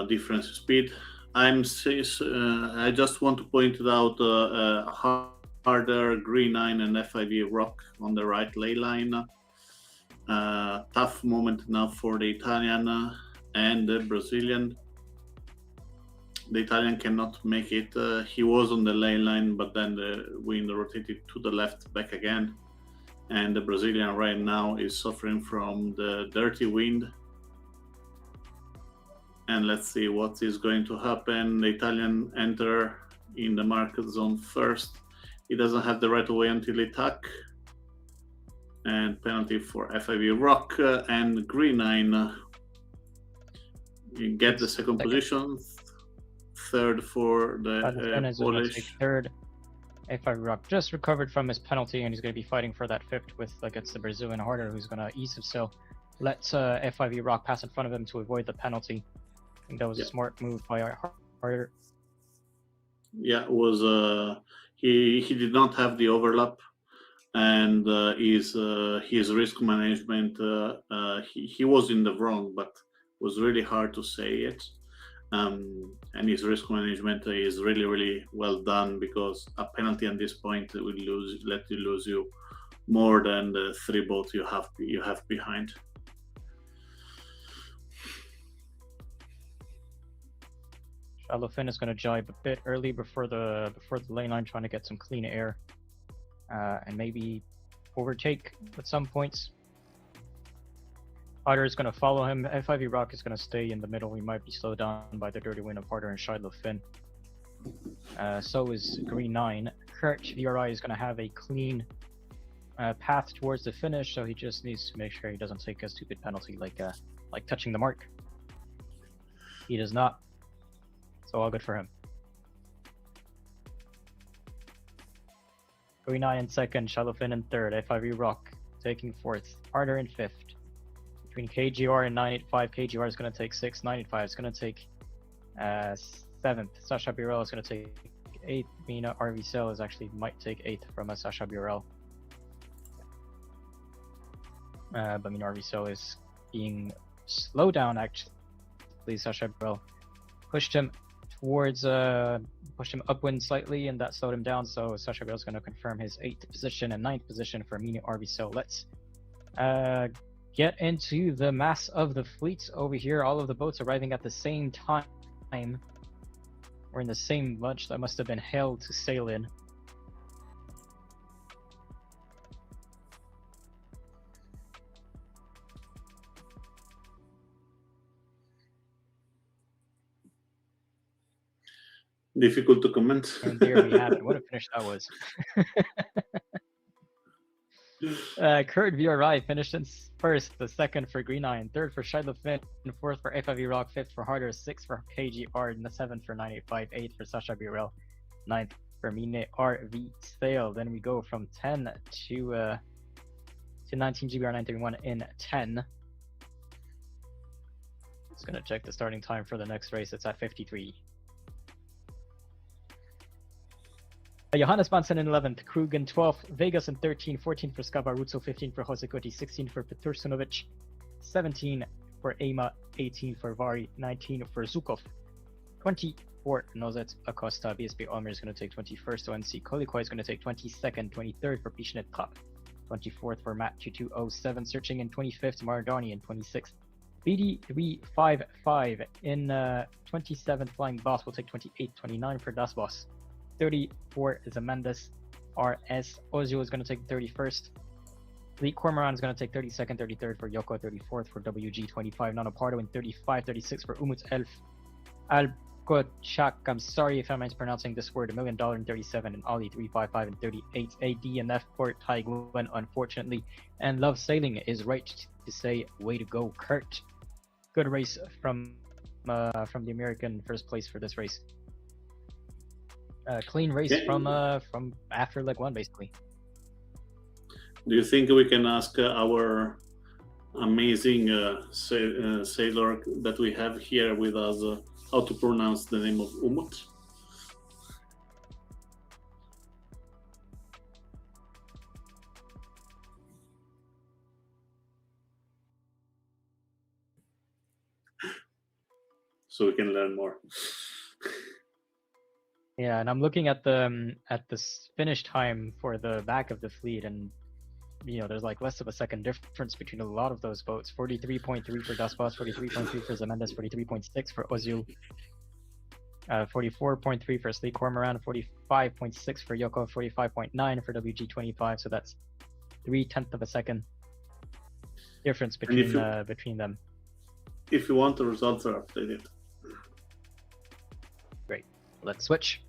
difference in speed. I just want to point it out harder green 9 and FIV rock on the right ley line. Tough moment now for the Italian and the Brazilian. The Italian cannot make it. He was on the lane line, but then the wind rotated to the left back again. And the Brazilian right now is suffering from the dirty wind. And let's see what is going to happen. The Italian enter in the market zone first. He doesn't have the right of way until attack. And penalty for FIV rock and green 9. You get the second position. Third for the Polish. Third. FIV rock just recovered from his penalty, and he's going to be fighting for that fifth with against the Brazilian Harder, who's going to ease him. So let FIV rock pass in front of him to avoid the penalty. I think that was a smart move by Harder. Yeah, it was. He did not have the overlap, and his risk management. He was in the wrong, but it was really hard to say it. And his risk management is really well done, because a penalty at this point will let you lose more than the 3 boats you have behind. Shidlofin is going to jibe a bit early before the lane line, trying to get some clean air, and maybe overtake at some points. Harder is going to follow him. FIV Rock is going to stay in the middle. He might be slowed down by the dirty wind of Harder and Shidlofin. So is Green 9. Kurt VRI is going to have a clean path towards the finish, so he just needs to make sure he doesn't take a stupid penalty like touching the mark. He does not. So all good for him. Green 9 in second, Shidlofin in third, FIV Rock taking fourth, Harder in fifth. Between KGR and 985, KGR is going to take 6th, 985 is going to take 7th, Sasha Burel is going to take 8th, Mina RV Cell is actually might take 8th from a Sasha Burel. But Mina RV Cell is being slowed down actually. Sasha Burel pushed him towards, pushed him upwind slightly, and that slowed him down, so Sasha Burel is going to confirm his 8th position and 9th position for Mina RV Cell. Let's get into the mass of the fleets over here. All of the boats arriving at the same time. We're in the same bunch that must have been hell to sail in. Difficult to comment. And there we have it. What a finish that was. Kurt VRI finished in first, the second for Green 9, third for Shidlofin, fourth for FIV Rock, fifth for Harder, sixth for KGR, and the seventh for 985, eighth for Sasha Burel, ninth for Mine RV Sail. Then we go from 10 to 19 GBR 931 in 10. Just gonna check the starting time for the next race. It's at 53. Johannes Bansen in 11th, Krug in 12th, Vegas in 13, 14 for Skavaruzzo, 15 for Hosikotti, 16 for Petursunovic, 17 for Ema, 18 for Vari, 19 for Zukov, 20 for Nozet Acosta. BSB Almir is going to take 21st, ONC Kolikoi is going to take 22nd, 23rd for Pishinet Cup, 24th for Matt 2207, searching in 25th, Maradoni in 26th. BD355 in 27th, Flying Boss will take 28, 29 for Das Boss. 30 for Zemendes. RS Ozio is going to take 31st. Fleet Cormoran is going to take 32nd, 33rd for Yoko, 34th for WG25. Nano Pardo in 35, 36 for Umut Elf. Alkochak, I'm sorry if I'm mispronouncing this word, $1 million in 37, and Ali 355 and 38. ADNF for Taiguan, unfortunately. And Love Sailing is right to say, way to go, Kurt. Good race from the American first place for this race. Clean race from after leg one, basically. Do you think we can ask our amazing sailor that we have here with us how to pronounce the name of Umut? So we can learn more. Yeah, and I'm looking at the finish time for the back of the fleet, and there's like less of a second difference between a lot of those boats. 43.3 for Dasbos, 43.3 for Zemendes, 43.6 for Ozil, 44.3 for Sleek Cormoran, 45.6 for Yoko, 45.9 for WG25. So that's 0.3 of a second difference between them. If you want, the results are updated. Great. Let's switch.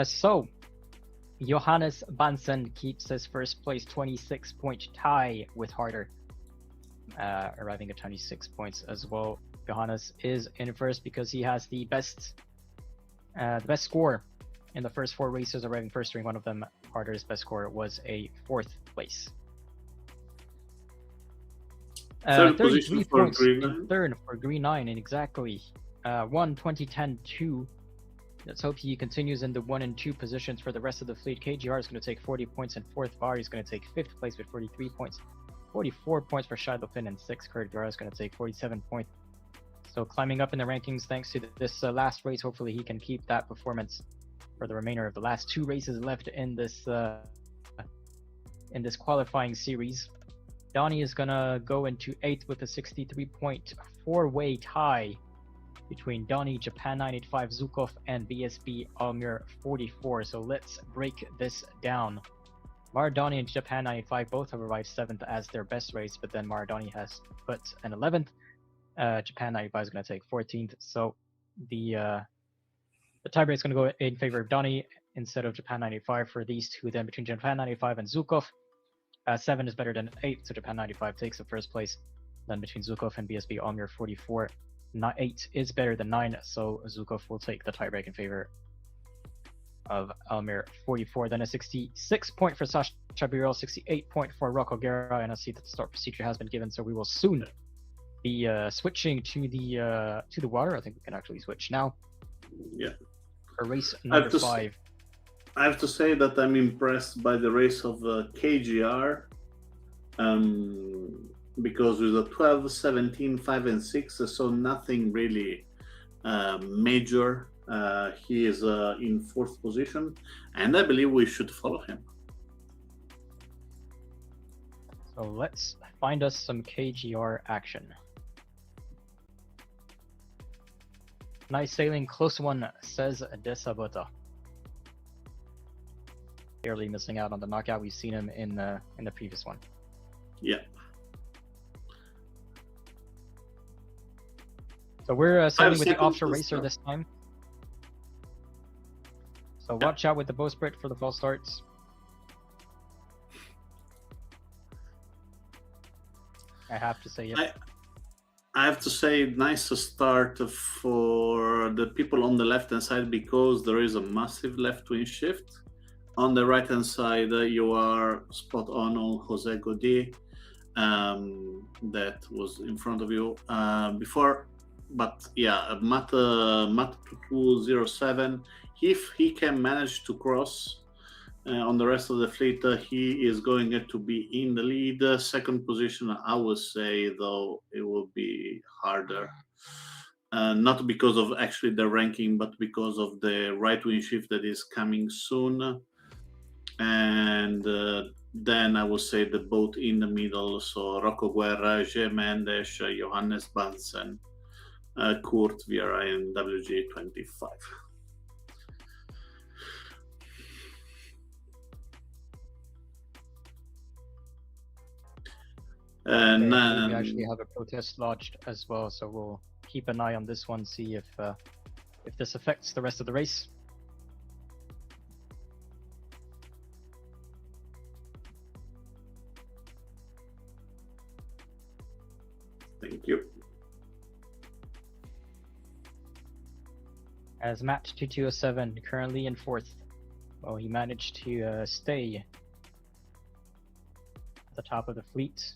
So Johannes Bansen keeps his first place 26-point tie with Harder, arriving at 26 points as well. Johannes is in first because he has the best score in the first 4 races, arriving first during one of them. Harder's best score was a 4th place. Third position for points Green in Line. third for Green Line, and exactly 1, 20, 10, 2. Let's hope he continues in the 1 and 2 positions for the rest of the fleet. KGR is going to take 40 points in 4th. Vari is going to take 5th place with 43 points. 44 points for Shiloh Finn in 6th. Kurt Gara is going to take 47 points. So climbing up in the rankings thanks to this last race. Hopefully he can keep that performance for the remainder of the last 2 races left in this qualifying series. Donnie is going to go into 8th with a 63-point 4-way tie between Donnie, Japan 985, Zukov, and BSB Almir 44. So let's break this down. Maradoni and Japan 985 both have arrived 7th as their best race, but then Maradoni has put an 11th. Japan 985 is going to take 14th. So the tiebreak is going to go in favor of Donnie instead of Japan 985 for these two. Then between Japan 985 and Zukov, 7 is better than 8, so Japan 985 takes the first place. Then between Zukov and BSB Almir 44, 8 is better than 9, so Zukov will take the tiebreak in favor of Almir 44. Then a 66-point for Sasha Birol, 68-point for Rocco Guerra, and I see that the start procedure has been given, so we will soon be switching to the water. I think we can actually switch now. Yeah. For race number 5. I have to say that I'm impressed by the race of KGR. Because with a 12, 17, 5, and 6, so nothing really major. He is in 4th position, and I believe we should follow him. So let's find us some KGR action. Nice sailing, close one, says Desabota. Barely missing out on the knockout. We've seen him in the previous one. Yeah. So we're sailing with the offshore racer this time. So watch out with the bowsprit for the false starts. I have to say it. I have to say, nice start for the people on the left-hand side because there is a massive left-wing shift. On the right-hand side, you are spot on Jose Gaudier. that was in front of you before. But yeah, Matt 207, if he can manage to cross on the rest of the fleet, he is going to be in the lead. Second position, I would say, though, it will be harder. Not because of actually the ranking, but because of the right wing shift that is coming soon. And then I would say the boat in the middle. So Rocco Guerra, G. Mendes, Johannes Bansen, Kurt Vieira in WG25. And I believe we actually have a protest lodged as well, so we'll keep an eye on this one, see if this affects the rest of the race. Thank you. As Matt 2207 currently in fourth. Well, he managed to stay at the top of the fleet.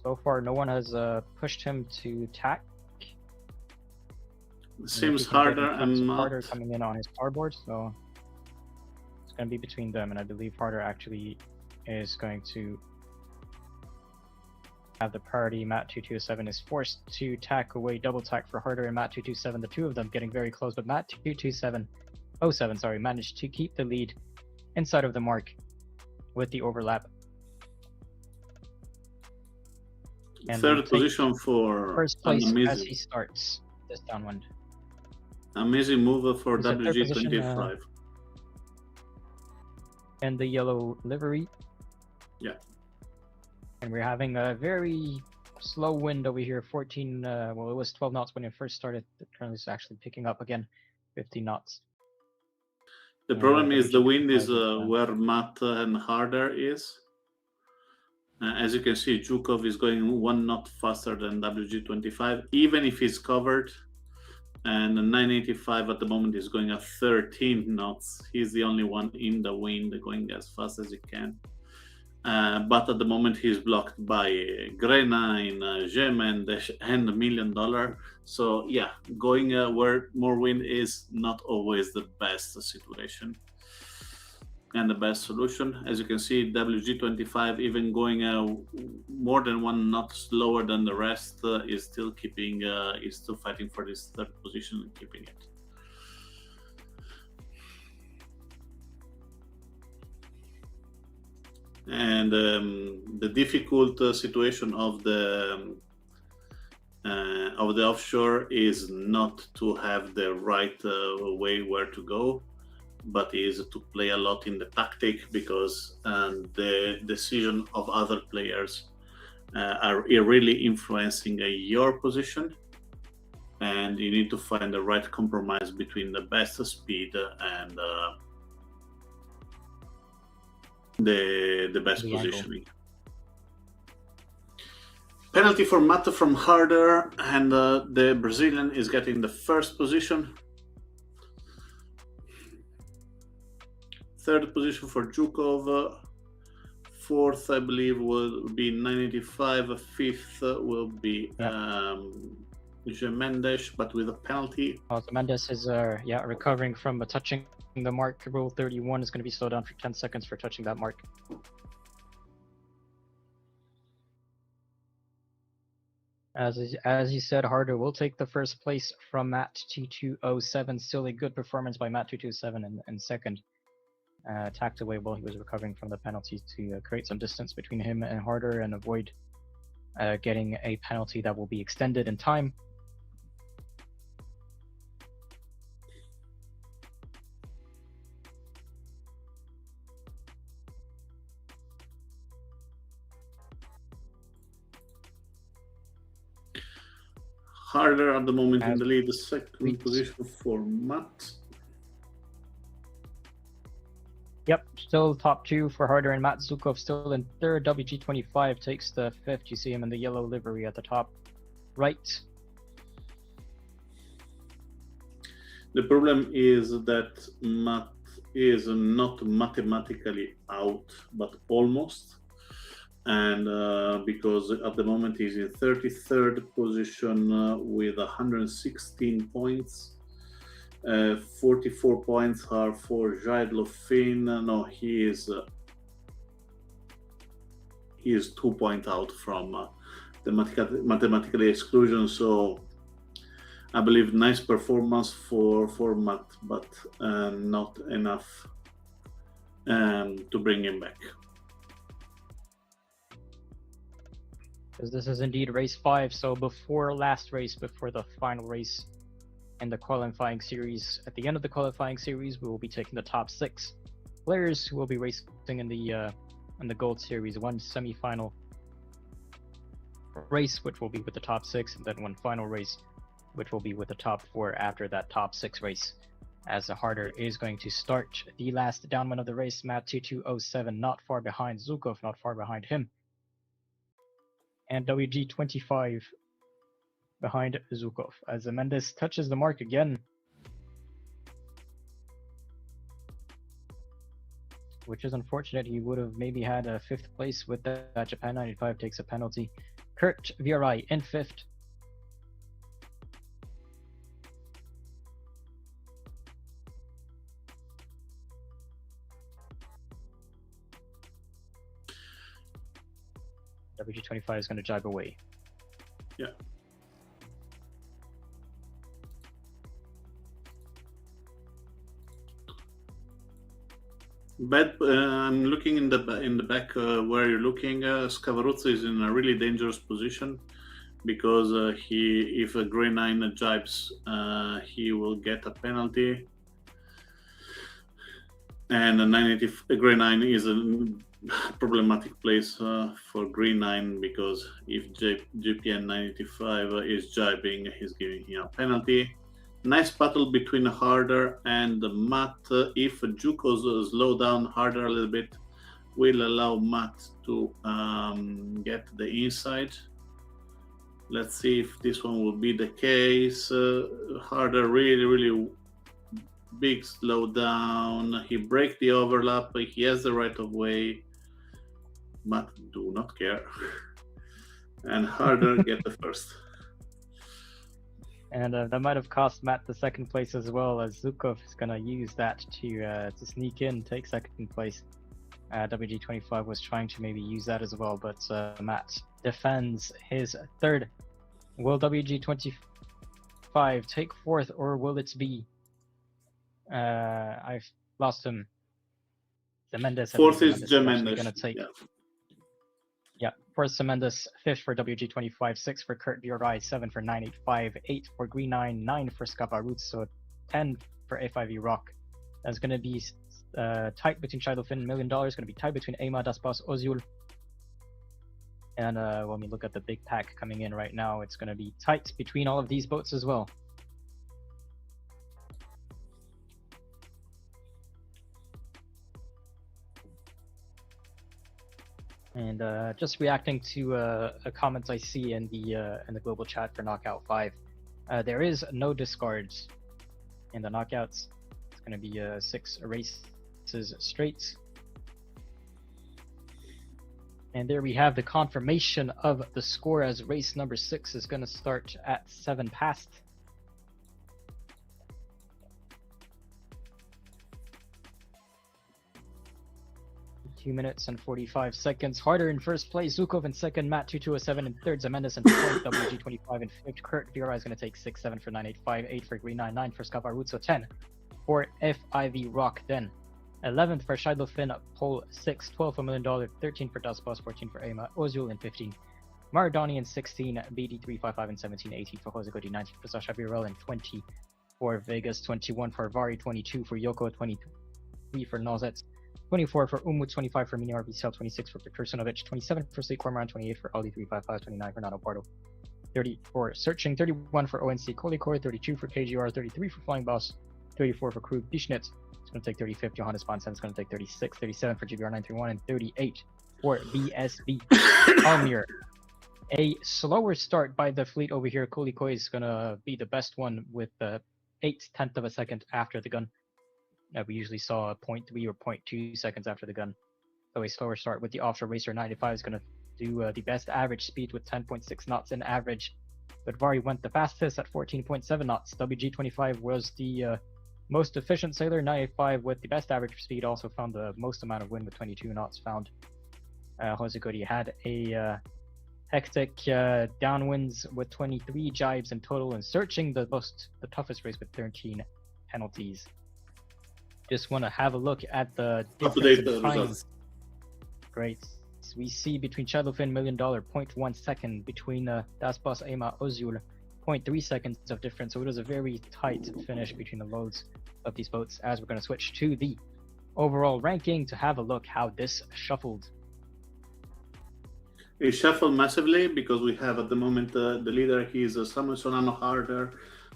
So far, no one has pushed him to tack. Seems harder and harder coming in on his starboard, so it's going to be between them. And I believe harder actually is going to have the priority. Matt 227 is forced to tack away, double tack for harder and Matt 227. The two of them getting very close, but Matt 227 sorry, managed to keep the lead inside of the mark with the overlap. And third position for first place as he starts this downwind. Amazing move for WG25. And the yellow livery. Yeah. And we're having a very slow wind over here, 14, well, it was 12 knots when it first started. Currently it's actually picking up again, 15 knots. The problem is the wind is where Matt and harder is. As you can see, Zhukov is going 1 knot faster than WG25, even if he's covered. And 985 at the moment is going at 13 knots. He's the only one in the wind going as fast as he can. But at the moment he's blocked by Grenine, Gemen, and $1 million. So yeah, going where more wind is not always the best situation and the best solution. As you can see, WG25 even going more than 1 knot slower than the rest is still keeping, is still fighting for this third position and keeping it. And the difficult situation of the offshore is not to have the right way where to go, but is to play a lot in the tactic, because the decision of other players are really influencing your position, and you need to find the right compromise between the best speed and the best positioning. Penalty for Matt from harder, and the Brazilian is getting the first position. Third position for Zhukov. Fourth, I believe, will be 985. Fifth will be Mendes, but with a penalty. So Mendes is recovering from touching the mark. Rule 31 is going to be slowed down for 10 seconds for touching that mark. As you said, harder will take the first place from Matt 2207. Still a good performance by Matt 227 in second. Tacked away while he was recovering from the penalty to create some distance between him and harder and avoid getting a penalty that will be extended in time. Harder at the moment in the lead, the second position for Matt. Yep, still top two for harder, and Matt Zhukov still in third. WG25 takes the fifth. You see him in the yellow livery at the top right. The problem is that Matt is not mathematically out, but almost. And because at the moment he's in 33rd position with 116 points. 44 points are for Jaidlo Finn. No, he is 2 points out from the mathematical exclusion. So I believe nice performance for Matt, but not enough to bring him back. Because this is indeed race 5, so before last race, before the final race in the qualifying series, at the end of the qualifying series, we will be taking the top 6 players who will be racing in the Gold Series, one semi-final race, which will be with the top 6, and then one final race, which will be with the top 4 after that top 6 race. As the harder is going to start the last downman of the race, Matt 2207, not far behind Zukov, not far behind him, and WG25 behind Zukov. As Mendes touches the mark again, which is unfortunate. He would have maybe had a 5th place with that. Japan 95 takes a penalty. Kurt VRI in 5th. WG25 is going to jibe away. Yeah. But I'm looking in the back where you're looking. Scavaruzza is in a really dangerous position because if a Grey 9 jibes, he will get a penalty. And a Grey 9 is a problematic place for Green 9 because if GPN 95 is jibing, he's giving him a penalty. Nice battle between Harder and Matt. If Juko's slow down Harder a little bit, will allow Matt to get the inside. Let's see if this one will be the case. Harder really big slow down. He break the overlap. He has the right of way. Matt do not care. And Harder get the first. And that might have cost Matt the 2nd place as well, as Zukov is going to use that to sneak in, take 2nd place. WG25 was trying to maybe use that as well, but Matt defends his 3rd. Will WG25 take 4th, or will it be... I've lost him. Mendes. 4th is Mendes. Going to take... Yeah, 4th Mendes, 5th for WG25, 6th for Kurt VRI, 7 for 985, 8 for Green 9, 9 for Scavaruzzo, 10 for A5E Rock. That's going to be tight between Shiloh Finn and $1 Million. Going to be tight between Ema, Das Boss, Ozul. And when we look at the big pack coming in right now, it's going to be tight between all of these boats as well. And just reacting to a comments I see in the global chat for Knockout 5, there is no discards in the knockouts. It's going to be 6 races straight. And there we have the confirmation of the score, as race number 6 is going to start at 7 past. 2 minutes and 45 seconds. Harder in 1st place, Zukov in 2nd, Matt 2207 in 3rd, Zemendes in 4th, WG25 in 5th, Kurt VRI is going to take 6, 7 for 985, 8 for Green 9, 9 for Scavaruzzo, 10 for FIV Rock, then 11th for Shiloh Finn, pole 6, 12 for $1 Million, 13 for Das Boss, 14 for Ema, Ozul in 15, Maradoni in 16, BD355 in 17, 18 for Jose Godi, 19 for Sasha Birel, and 20 for Vegas, 21 for Vari, 22 for Yoko, 23 for Nozets, 24 for Umut, 25 for Mini RBCL, 26 for Kursunovic, 27 for State Cormoran, 28 for Ali 355, 29 for Nano Pardo, 30 for Searching, 31 for ONC Kolikor, 32 for KGR, 33 for Flying Boss, 34 for Krug Dishnitz. It's going to take 35. Johannes Bonsen is going to take 36, 37 for GBR 931, and 38 for BSB Almir. A slower start by the fleet over here. Kolikoi is going to be the best one with 0.8 of a second after the gun. We usually saw a 0.3 or 0.2 seconds after the gun. So a slower start with the Offshore Racer 95 is going to do the best average speed with 10.6 knots in average. But Vari went the fastest at 14.7 knots. WG25 was the most efficient sailor. 95 with the best average speed also found the most amount of wind with 22 knots found. Hoseguri had a hectic downwinds with 23 jibes in total and searching the toughest race with 13 penalties. Just want to have a look at the difference in times. Great. So we see between Shadowfin $1 million, 0.1 second, between Das Boss Ema Ozul, 0.3 seconds of difference. So it was a very tight finish between the loads of these boats. As we're going to switch to the overall ranking to have a look how this shuffled. It shuffled massively because we have at the moment the leader. He is Samuel Solano Harder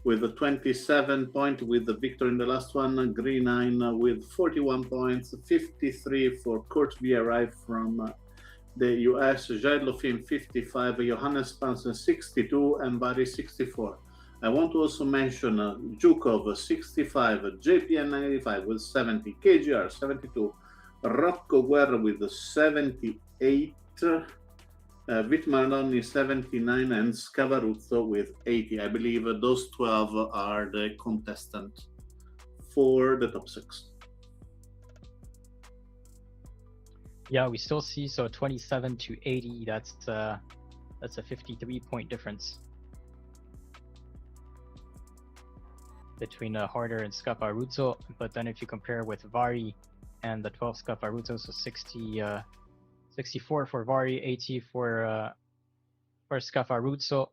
with a 27 point, with the victor in the last one. Green 9 with 41 points, 53 for Kurt VRI from the US, Jared Lofin 55, Johannes Spansen 62, and Barry 64. I want to also mention Zhukov 65, JPN 95 with 70, KGR 72, Rocco Guerra with 78, Vitmarloni 79, and Scavaruzzo with 80. I believe those 12 are the contestants for the top 6. Yeah, we still see 27 to 80. That's a 53-point difference between Harder and Scavaruzzo. But then if you compare with Vari and the 12 Scavaruzzo, so 64 for Vari, 80 for Scavaruzzo.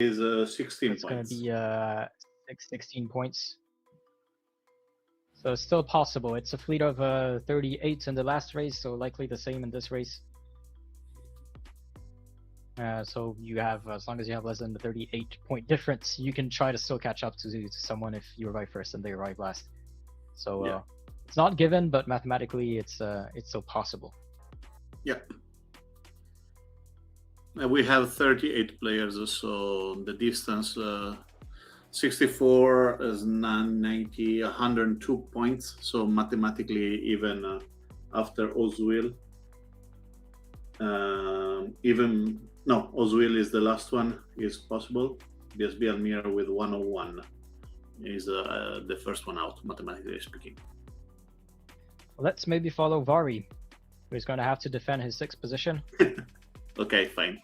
Is 16 it's points. It's going to be 16 points. So it's still possible. It's a fleet of 38 in the last race, so likely the same in this race. So you have, as long as you have less than the 38-point difference, you can try to still catch up to someone if you arrive first and they arrive last. So yeah. It's not given, but mathematically it's still possible. Yeah. We have 38 players, so the distance 64 is 990, 102 points. So mathematically, even after Oswil, Oswil is the last one, is possible. BSB Almira with 101 is the first one out, mathematically speaking. Let's maybe follow Vari, who's going to have to defend his 6th position. Okay, fine.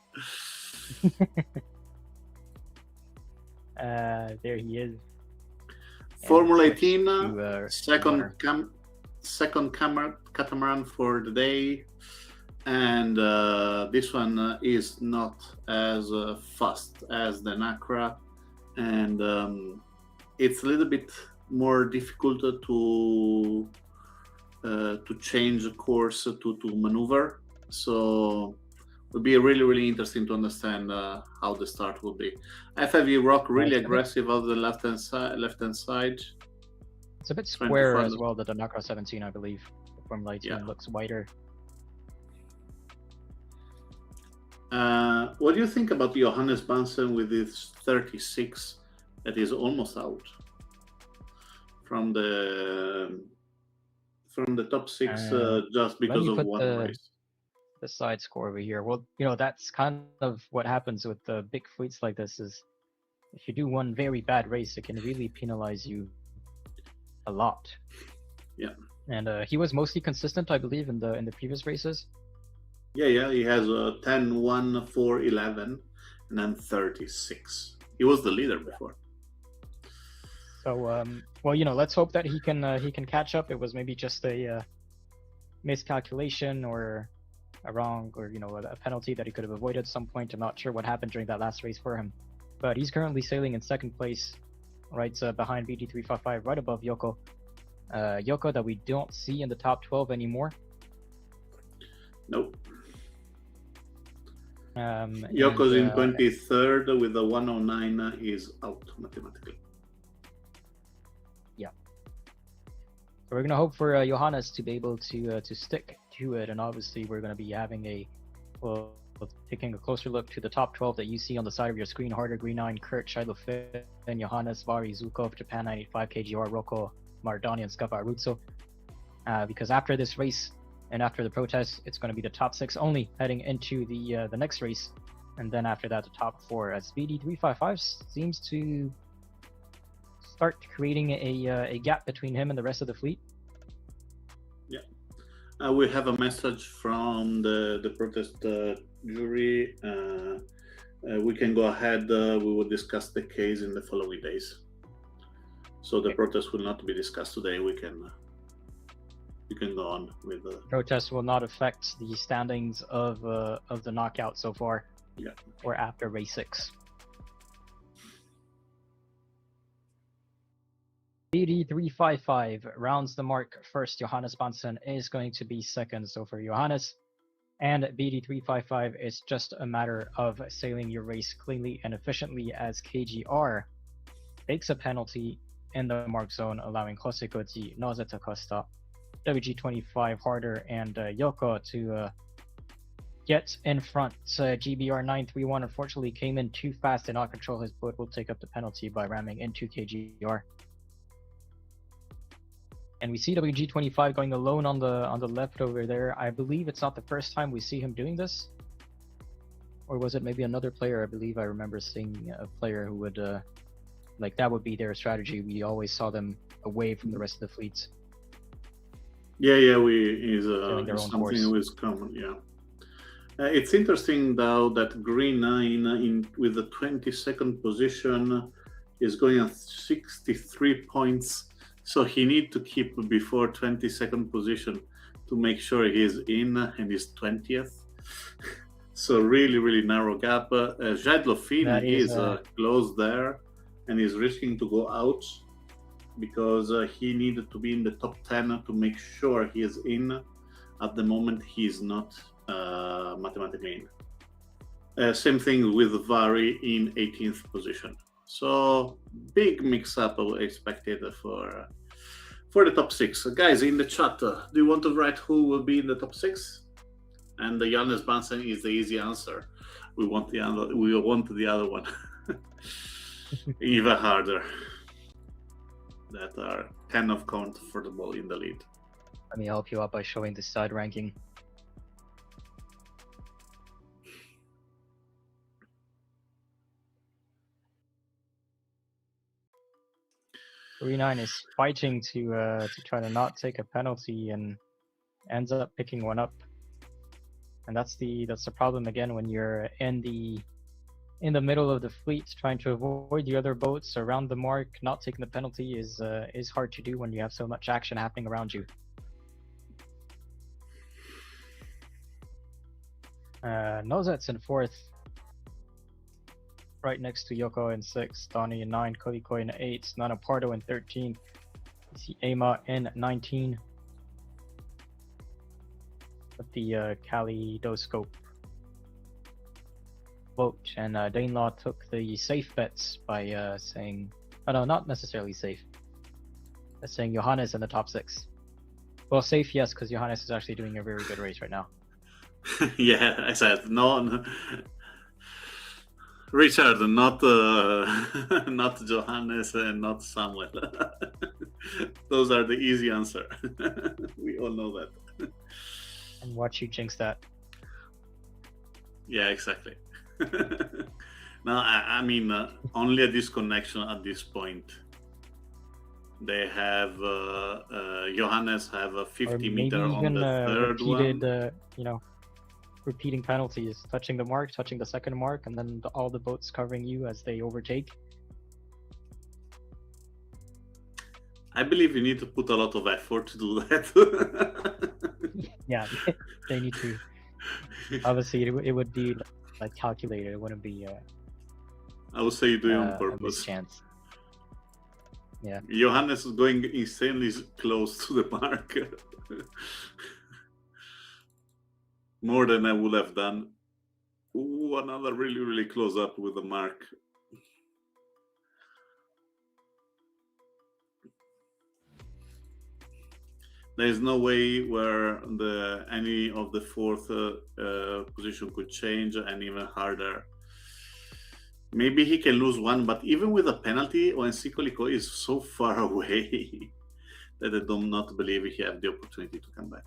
There he is. Formula 18, second catamaran for the day, and this one is not as fast as the Nacra, and it's a little bit more difficult to change course to maneuver. So it would be really interesting to understand how the start will be. FIV Rock really aggressive on the left hand side. It's a bit square as well. The Nacra 17, I believe. The Formula 18 looks wider. What do you think about Johannes Bansen with his 36 that is almost out from the top 6 just because of one race? The side score over here. Well, that's kind of what happens with the big fleets like this. Is if you do one very bad race, it can really penalize you a lot. Yeah. And he was mostly consistent, I believe, in the previous races. Yeah. He has 10, 1, 4, 11, and then 36. He was the leader before. So, well, let's hope that he can catch up. It was maybe just a miscalculation or a wrong, or a penalty that he could have avoided at some point. I'm not sure what happened during that last race for him, but he's currently sailing in 2nd place, right behind BD355, right above Yoko. Yoko that we don't see in the top 12 anymore. Nope. Yoko's in 23rd with a 109. He's out mathematically. Yeah. So we're gonna hope for Johannes to be able to stick to it, and obviously we're gonna be having So taking a closer look to the top 12 that you see on the side of your screen: Harder, Green 9, Kurt, Shiloh Finn, Johannes, Vari, Zukov, Japan 95, KGR, Rocco, Mardani, and Scava Aruzzo. Because after this race and after the protest, it's going to be the top 6 only heading into the next race, and then after that the top 4. As BD355 seems to start creating a gap between him and the rest of the fleet. Yeah, we have a message from the protest jury. We can go ahead. We will discuss the case in the following days. So the protest will not be discussed today. We can go on with the protest. Will not affect the standings of the knockout so far. Yeah. Or after race 6. BD355 rounds the mark first. Johannes Bansen is going to be second. So for Johannes and BD355, it's just a matter of sailing your race cleanly and efficiently, as KGR takes a penalty in the mark zone, allowing Jose Koji, Nozeta Costa, WG25 Harder, and Yoko to get in front. GBR 931 unfortunately came in too fast, did not control his boat, will take up the penalty by ramming into KGR. And we see WG25 going alone on the left over there. I believe it's not the first time we see him doing this. Or was it maybe another player? I believe I remember seeing a player who would, like, that would be their strategy. We always saw them away from the rest of the fleets. Yeah, is something that is common, yeah. It's interesting, though, that Green 9 with the 22nd position is going at 63 points. So he needs to keep before 22nd position to make sure he is in and is 20th. So really, really narrow gap. Jade Lofin is close there and is risking to go out because he needed to be in the top 10 to make sure he is in. At the moment, he is not mathematically in. Same thing with Vari in 18th position. So big mix-up expected for the top 6. Guys, in the chat, do you want to write who will be in the top 6? And the Johannes Bansen is the easy answer. We want the other one even harder. That are kind of comfortable in the lead. Let me help you out by showing the side ranking. Green 9 is fighting to try to not take a penalty and ends up picking one up. And that's the problem again when you're in the middle of the fleet, trying to avoid the other boats around the mark. Not taking the penalty is hard to do when you have so much action happening around you. Nozet's in 4th, right next to Yoko in 6th, Donnie in 9, Koliko in 8, Nana Pardo in 13, you see Ema in 19 with the Kaleidoscope vote. And Danelaw took the safe bets by saying, oh no, not necessarily safe, saying Johannes in the top 6. Well, safe, yes, because Johannes is actually doing a very good race right now. Yeah, I said no. Richard, not not Johannes and not Samuel. Those are the easy answer. We all know that. And watch you jinx that. Yeah, exactly. No, I mean only a disconnection at this point. They have Johannes have a 50 meter on the third repeated, one. Repeating penalties, touching the mark, touching the second mark, and then all the boats covering you as they overtake. I believe you need to put a lot of effort to do that. Yeah, they need to. Obviously, it would be like calculated. It wouldn't be. I would say you do it on purpose. Chance. Yeah. Johannes is going insanely close to the mark. More than I would have done. Ooh, another really, really close up with the mark. There is no way where any of the fourth position could change, and even harder. Maybe he can lose one, but even with a penalty, when Sikoliko is so far away that I do not believe he have the opportunity to come back.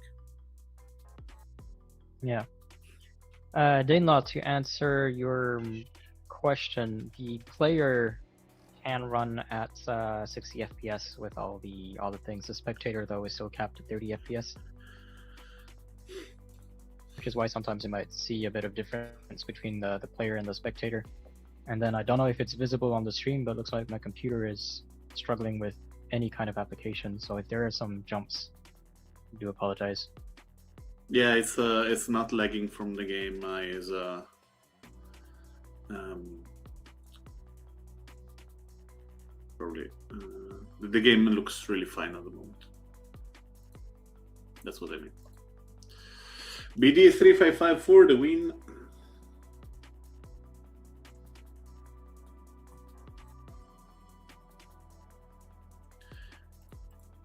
Yeah. Danelaw, to answer your question, the player can run at 60 FPS with all the things. The spectator, though, is still capped at 30 FPS, which is why sometimes you might see a bit of difference between the player and the spectator. And then I don't know if it's visible on the stream, but it looks like my computer is struggling with any kind of application. So if there are some jumps, I do apologize. Yeah, it's not lagging from the game. Probably the game looks really fine at the moment. That's what I mean. BD 355 for the win.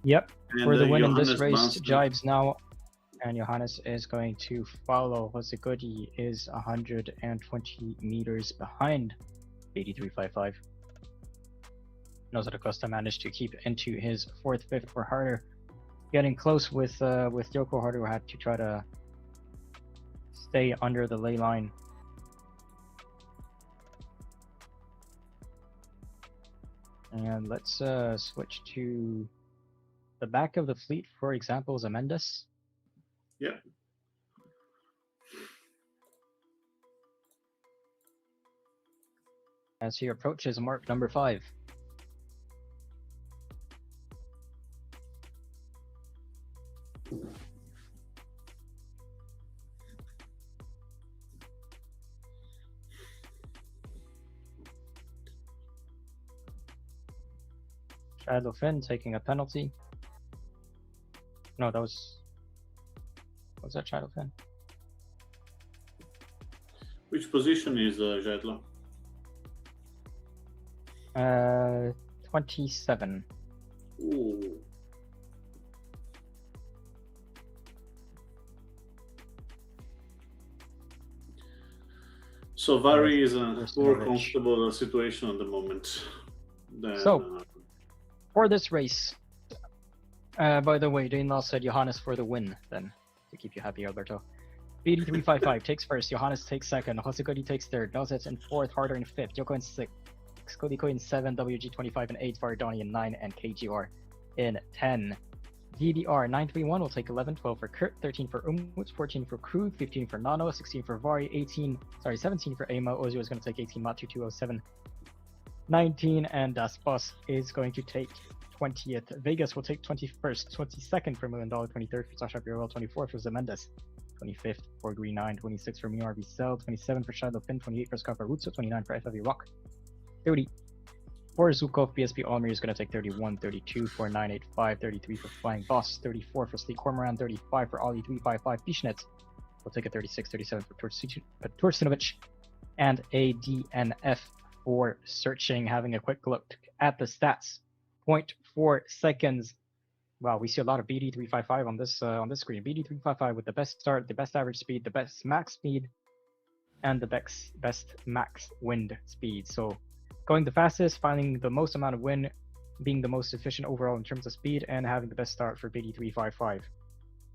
Yep, And for the win in this Johannes race, Bounced. Jibes now, and Johannes is going to follow. Hosegudi is 120 meters behind 8355. Nosa da Costa managed to keep into his fourth, fifth for Harder, getting close with Yoko Harder, who had to try to stay under the ley line. And let's switch to the back of the fleet, for example, Zemendes. Yeah. As he approaches mark number 5. Shadow Finn taking a penalty. No, that was that Shadow Finn? Which position is Jadlo? 27. Ooh. So Vari is a more comfortable situation at the moment. So, for this race, by the way, Danelaw said Johannes for the win, then, to keep you happy, Alberto. BD355 takes first, Johannes takes second, Hosegudi takes third, Nozets in fourth, Harder in fifth, Yoko in sixth, Kodiko in 7, WG25 in 8, Varadoni in 9, and KGR in 10. DDR 931 will take 11, 12 for Kurt, 13 for Umut, 14 for Krug, 15 for Nano, 16 for Vari, 17 for Ema, Ozio is going to take 18, Matu 207, 19, and Das Boss is going to take 20th. Vegas will take 21st, 22nd for Million Dollar, 23rd for Sasha Birwell, 24th for Zemendes, 25th for Green 9, 26 for Mio RV Cell, 27 for Shadow Finn, 28 for Scott Rutsu, 29 for FFV Rock, 30 for Zukov. BSP Almir is going to take 31, 32 for 985, 33 for Flying Boss, 34 for Sleek Cormoran, 35 for Ollie 355 Fishnet. We'll take a 36, 37 for Tursunovic, and a DNF for Searching. Having a quick look at the stats, 0.4 seconds. Wow, we see a lot of BD355 on this screen. BD355 with the best start, the best average speed, the best max speed, and the best max wind speed. So going the fastest, finding the most amount of wind, being the most efficient overall in terms of speed, and having the best start for BD355.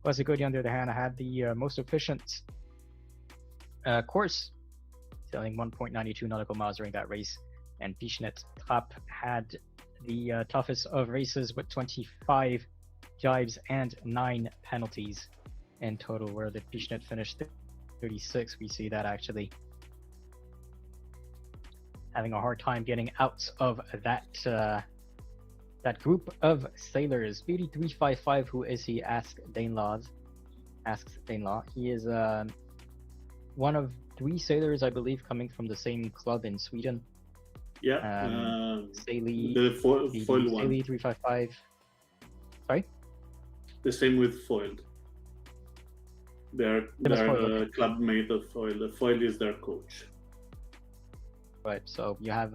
Hosegudi, on the other hand, had the most efficient course, sailing 1.92 nautical miles during that race, and Fishnet Trap had the toughest of races with 25 jibes and 9 penalties in total, where the Fishnet finished 36. We see that actually having a hard time getting out of that group of sailors. BD355, who is he? Asks Danelaw. He is one of 3 sailors, I believe, coming from the same club in Sweden. Yeah, Saily, the foil one. Saily 355. Sorry? The same with Foiled. They're a club mate of Foiled. The Foiled is their coach. Right, so you have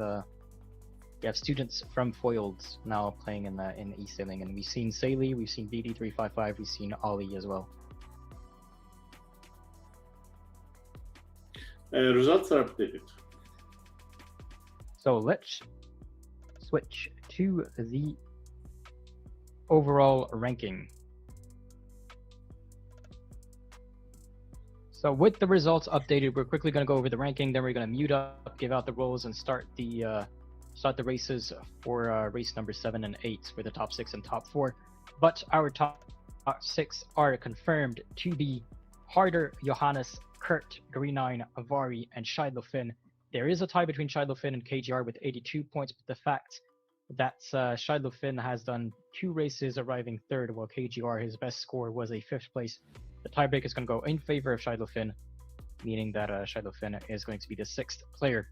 We have students from Foiled now playing in eSailing, and we've seen Saily, we've seen BD355, we've seen Ollie as well. Results are updated. So let's switch to the overall ranking. So with the results updated, we're quickly going to go over the ranking. Then we're going to mute up, give out the roles, and start the races for race number 7 and 8 for the top 6 and top 4. But our top 6 are confirmed to be Harder, Johannes, Kurt, Greenine, Avari, and Shiloh Finn. There is a tie between Shiloh Finn and KGR with 82 points, but the fact that Shiloh Finn has done 2 races arriving 3rd, while KGR, his best score was a 5th place. The tiebreak is going to go in favor of Shiloh Finn, meaning that Shiloh Finn is going to be the 6th player.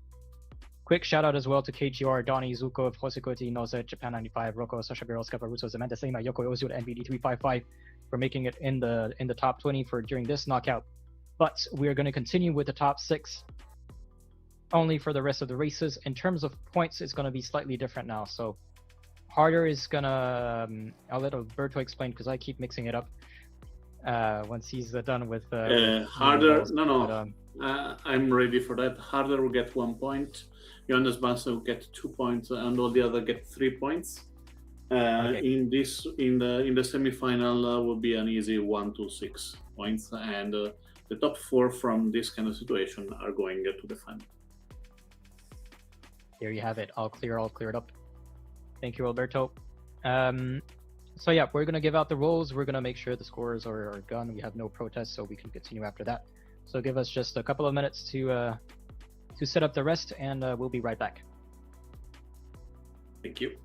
Quick shout out as well to KGR, Donnie, Zuko, Hosikoti, Noze, Japan 95, Rocco, Sasha Girls, Caparuso, Samantha Sema, Yoko Ozil, and BD355 for making it in the top 20 for during this knockout. But we are going to continue with the top 6 only for the rest of the races. In terms of points, it's going to be slightly different now. So Harder is going to, I'll let Alberto explain because I keep mixing it up once he's done with Harder, balls. I'm ready for that. Harder will get 1 point, Jonas Banse will get 2 points, and all the other get 3 points. Okay. In the semi-final will be an easy 1 to 6 points, and the top 4 from this kind of situation are going to the final. There you have it. All cleared up. Thank you, Alberto. So yeah, we're gonna give out the roles. We're gonna make sure the scores are done. We have no protests, so we can continue after that. So give us just a couple of minutes to set up the rest, and we'll be right back. Thank you.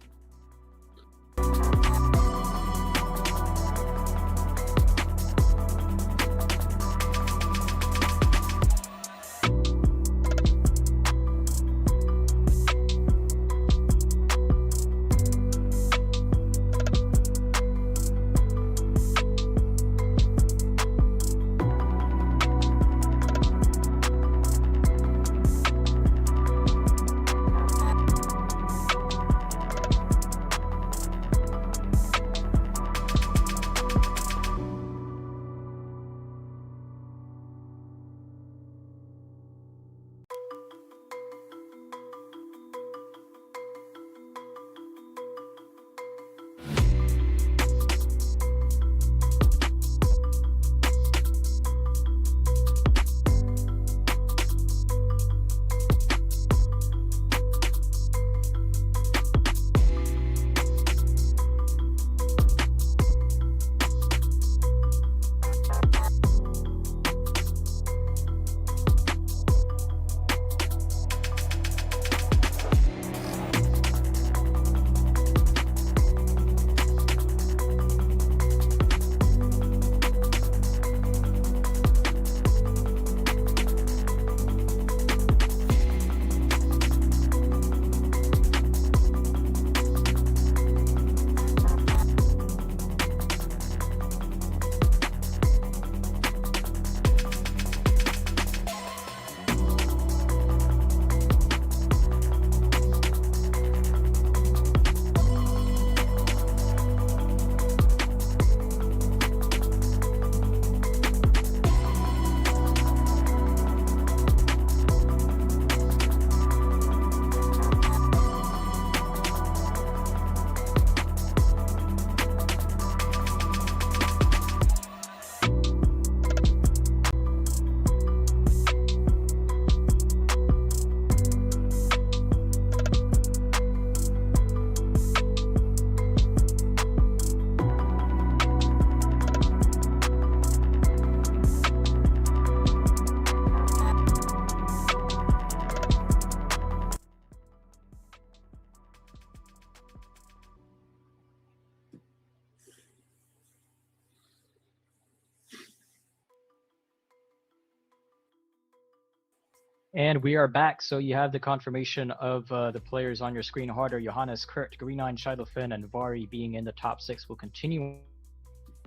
And we are back. So you have the confirmation of the players on your screen. Harder, Johannes, Kurt, Greenine, Shiloh Finn, and Vari being in the top 6 will continue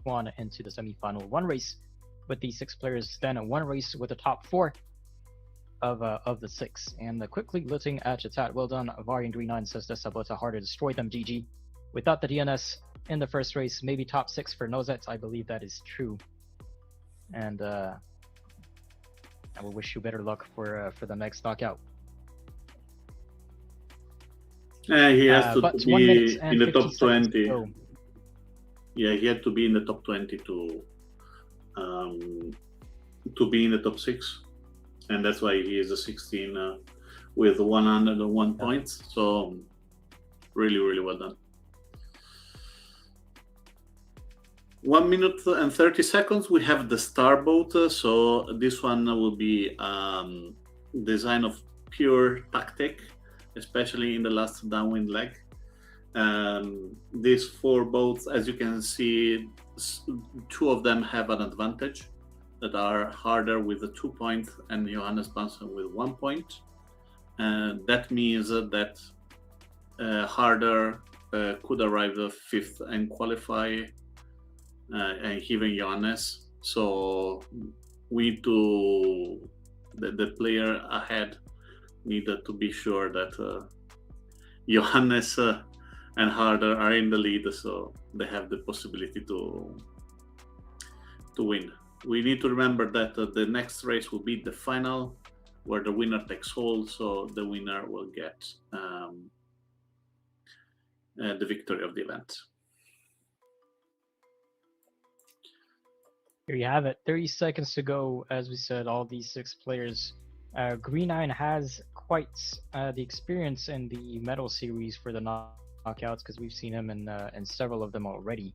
on into the semifinal. 1 race with the 6 players, then 1 race with the top 4. of the 6. And quickly looking at your chat, well done. Vari and Green 9 says this about harder destroy them, GG. Without the DNS in the first race, maybe top 6 for Nozets. I believe that is true. And I will wish you better luck for the next knockout. He has to but 1 be minute and in the 50 top seconds 20. to go. Yeah, he had to be in the top 20 to be in the top 6. And that's why he is a 16 with 101 points. So really, really well done. 1 minute and 30 seconds. We have the starboat. So this one will be design of pure tactic, especially in the last downwind leg. These 4 boats, as you can see, 2 of them have an advantage that are harder with the 2 points and Johannes Bansen with 1 point. That means that harder could arrive the 5th and qualify, and even Johannes. So we need to, the player ahead needed to be sure that Johannes and harder are in the lead, so they have the possibility to win. We need to remember that the next race will be the final, where the winner takes hold, so the winner will get the victory of the event. Here you have it. 30 seconds to go. As we said, all these 6 players. Green 9 has quite the experience in the medal series for the knockouts, because we've seen him in several of them already.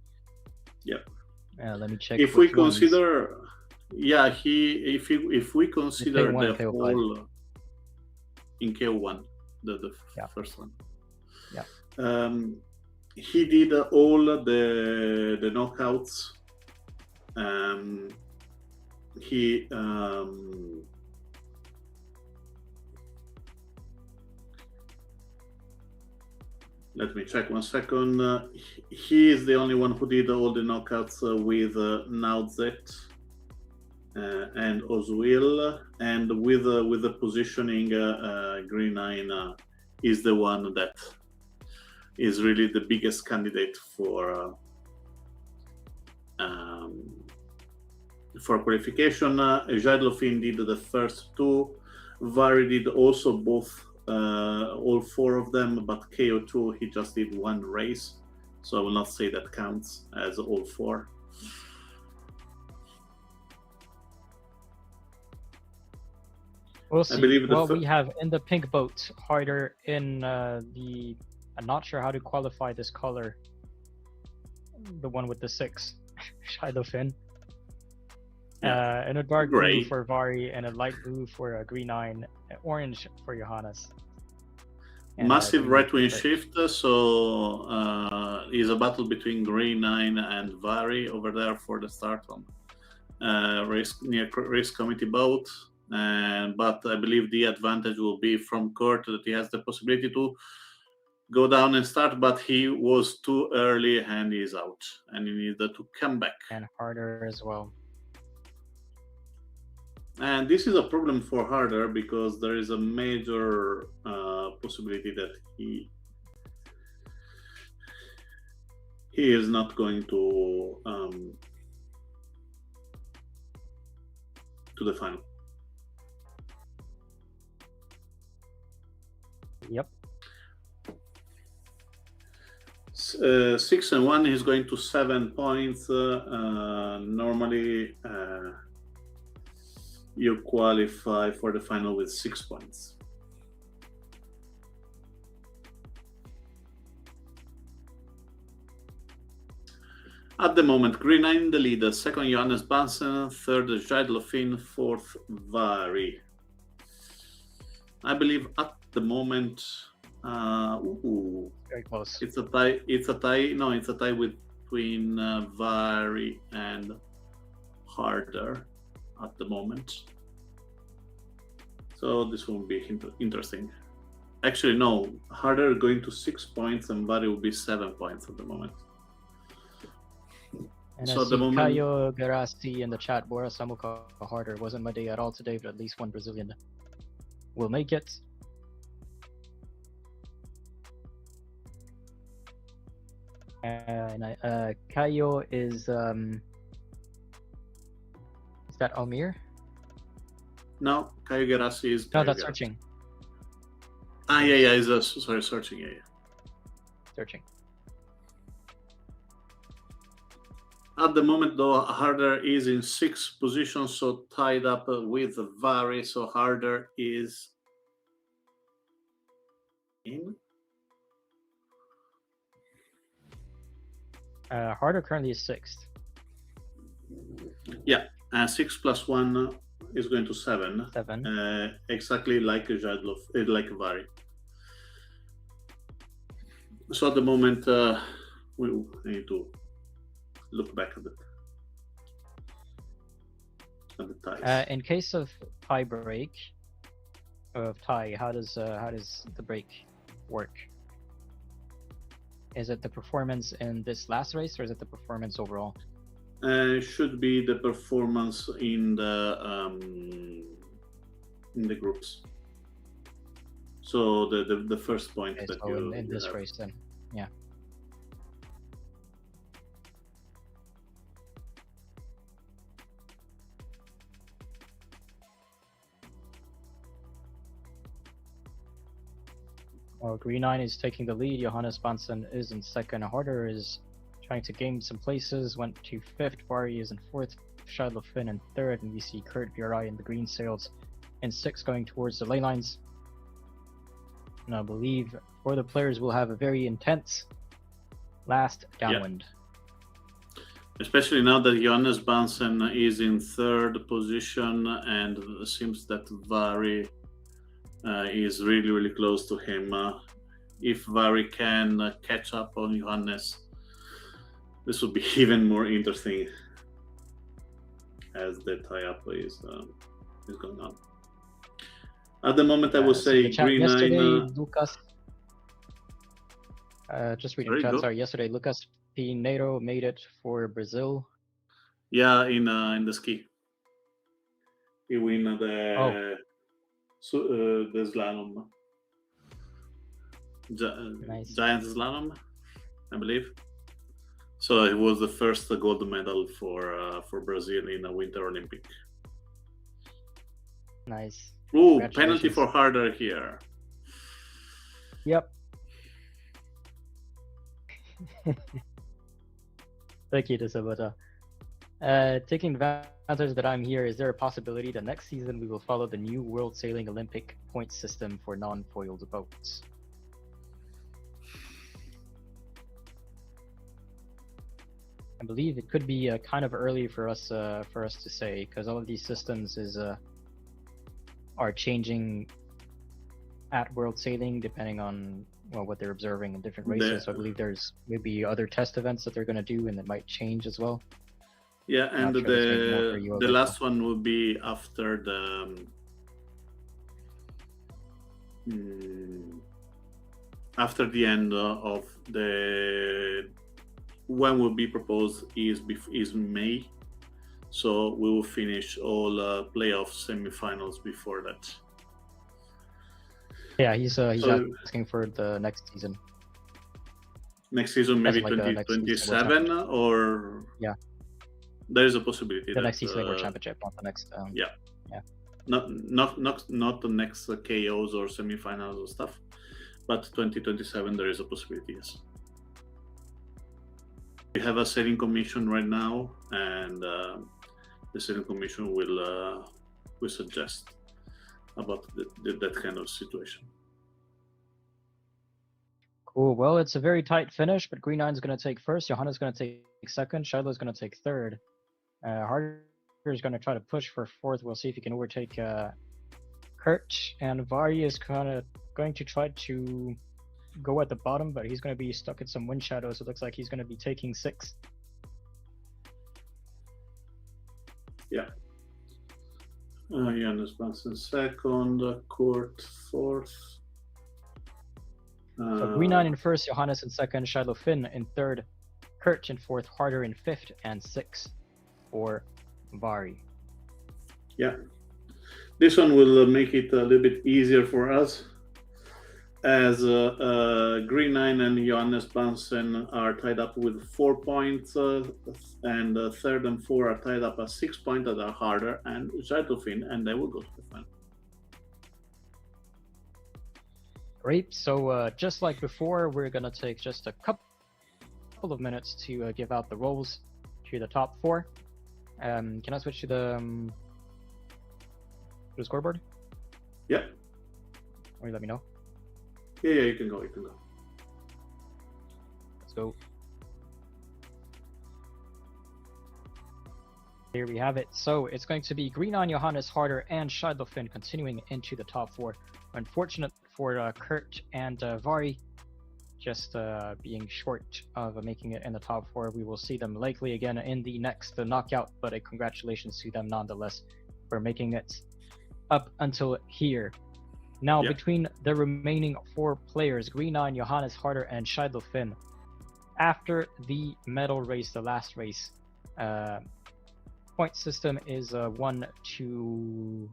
Yep. Let me check. If we consider, if we consider the whole in KO1, the first one. Yeah. He did all the knockouts. He let me check 1 second. He is the only one who did all the knockouts with Nautzet and Ozwil, and with the positioning, Green 9 is the one that is really the biggest candidate for qualification. Jadlofin did the first 2. Vari did also both. All 4 of them, but KO2 he just did 1 race, so I will not say that counts as all 4. We'll see. Well, we have in the pink boat harder in the. I'm not sure how to qualify this color. The one with the 6, Shadowfin. And a dark blue for Vari, and a light blue for Green 9, orange for Johannes. And massive right-wing shift, so is a battle between Green 9 and Vari over there for the start on race committee boat. But I believe the advantage will be from Kurt, that he has the possibility to go down and start, but he was too early and he's out, and he needed to come back. And harder as well. And this is a problem for harder, because there is a major possibility that he is not going to the final. Yep. 6 and 1 is going to 7 points. Normally you qualify for the final with 6 points. At the moment, Green 9 in the lead, second Johannes Bansen, third Jadlofin, fourth Vari. I believe at the moment, very close. It's a tie. It's a tie. No, it's a tie between Vari and Harder at the moment. So this will be interesting. Actually, no. Harder going to 6 points, and Vari will be 7 points at the moment. And so I see Caio Garasti in the chat. Bora Samuka Harder wasn't my day at all today, but at least one Brazilian. will make it. And Kayo is that Almir? No, Caio Gerassi is. No, Caio that's Gerassi. searching. Yeah. Is sorry, searching. Yeah. Searching. At the moment, though, Harder is in 6th position, so tied up with Vari. So Harder is in. Harder currently is 6th. Yeah, 6 plus 1 is going to 7. 7. Exactly like Jadlov, like Vari. So at the moment, we need to look back at the ties. In case of tie break, of tie, how does the break work? Is it the performance in this last race, or is it the performance overall? Should be the performance in the groups. So the first point Okay, that so you in this have. race, then, yeah. Well, Green 9 is taking the lead. Johannes Bansen is in second. Harder is trying to gain some places. Went to 5th. Vari is in 4th. Shadlow Finn in 3rd. And we see Kurt Virai in the green sails in 6th, going towards the lane lines. And I believe for the players, we'll have a very intense last downwind. Yeah. Especially now that Johannes Bansen is in 3rd position, and it seems that Vari is really, really close to him. If Vari can catch up on Johannes, this will be even more interesting as the tie-up is going on. At the moment, I would say Green 9. Lucas. Just reading Very chat. good. Sorry, yesterday Lucas Pinheiro made it for Brazil. Yeah, in the ski. He win the slalom, Nice. giant slalom, I believe. So it was the first gold medal for Brazil in a Winter Olympic. Nice. Ooh, penalty for Harder here. Yep. Thank you, Sabata. Taking advantage that I'm here, is there a possibility that next season we will follow the new World Sailing Olympic point system for non-foiled boats? I believe it could be kind of early for us to say, because all of these systems are changing at World Sailing depending on what they're observing in different races. So I believe there's maybe other test events that they're going to do, and it might change as well. Yeah, and sure the last one will be after the end of the when will be proposed is May, so we will finish all playoff semifinals before that. Yeah, he's asking for the next season. Next season, maybe 2027, or yeah, there is a possibility. The next season World Championship, not the next. Yeah. Not the next KOs or semifinals or stuff, but 2027 there is a possibility. Yes. We have a sailing commission right now, and the sailing commission will suggest about that kind of situation. Cool. Well, it's a very tight finish, but Green 9 is going to take first. Johanna's going to take second. Shiloh is going to take third. Harder is going to try to push for fourth. We'll see if he can overtake Kurt. And Vari is going to try to go at the bottom, but he's going to be stuck in some wind shadows. It looks like he's going to be taking sixth. Yeah. Johannes Bansen second, Kurt fourth. So Green 9 in first, Johannes in second, Shiloh Finn in third, Kurt in fourth, Harder in fifth, and sixth for Vari. Yeah. This one will make it a little bit easier for us, as Green 9 and Johannes Bansen are tied up with 4 points, and third and four are tied up at 6 points that are harder, and Zardofin, and they will go to the final. Great. So just like before, we're gonna take just a couple of minutes to give out the roles to the top four. Can I switch to the scoreboard? Yeah. Or you let me know. Yeah, you can go. Let's go. Here we have it. So it's going to be Green on Johannes Harder and Scheidlefin continuing into the top four. Unfortunate for Kurt and Vari, just being short of making it in the top four. We will see them likely again in the next knockout, but a congratulations to them nonetheless for making it up until here. Now, between the remaining four players, Green on Johannes Harder and Scheidlefin, after the medal race, the last race, point system is 1 to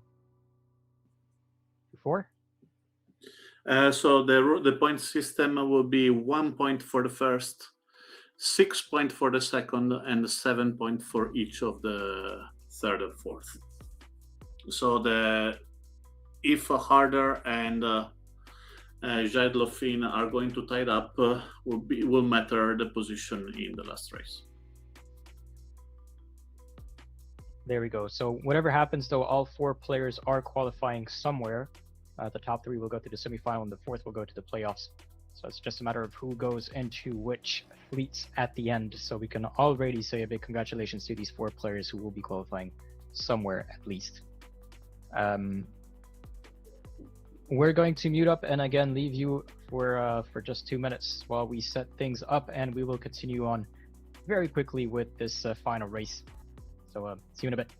4. So the point system will be 1 point for the first, 6 points for the second, and 7 points for each of the third and fourth. So if Harder and Scheidlefin are going to tie it up, will matter the position in the last race. There we go. So whatever happens, though, all four players are qualifying somewhere. The top three will go to the semifinal, and the fourth will go to the playoffs. So it's just a matter of who goes into which fleets at the end. So we can already say a big congratulations to these four players who will be qualifying somewhere at least. We're going to mute up and again leave you for just 2 minutes while we set things up, and we will continue on very quickly with this final race. So see you in a bit.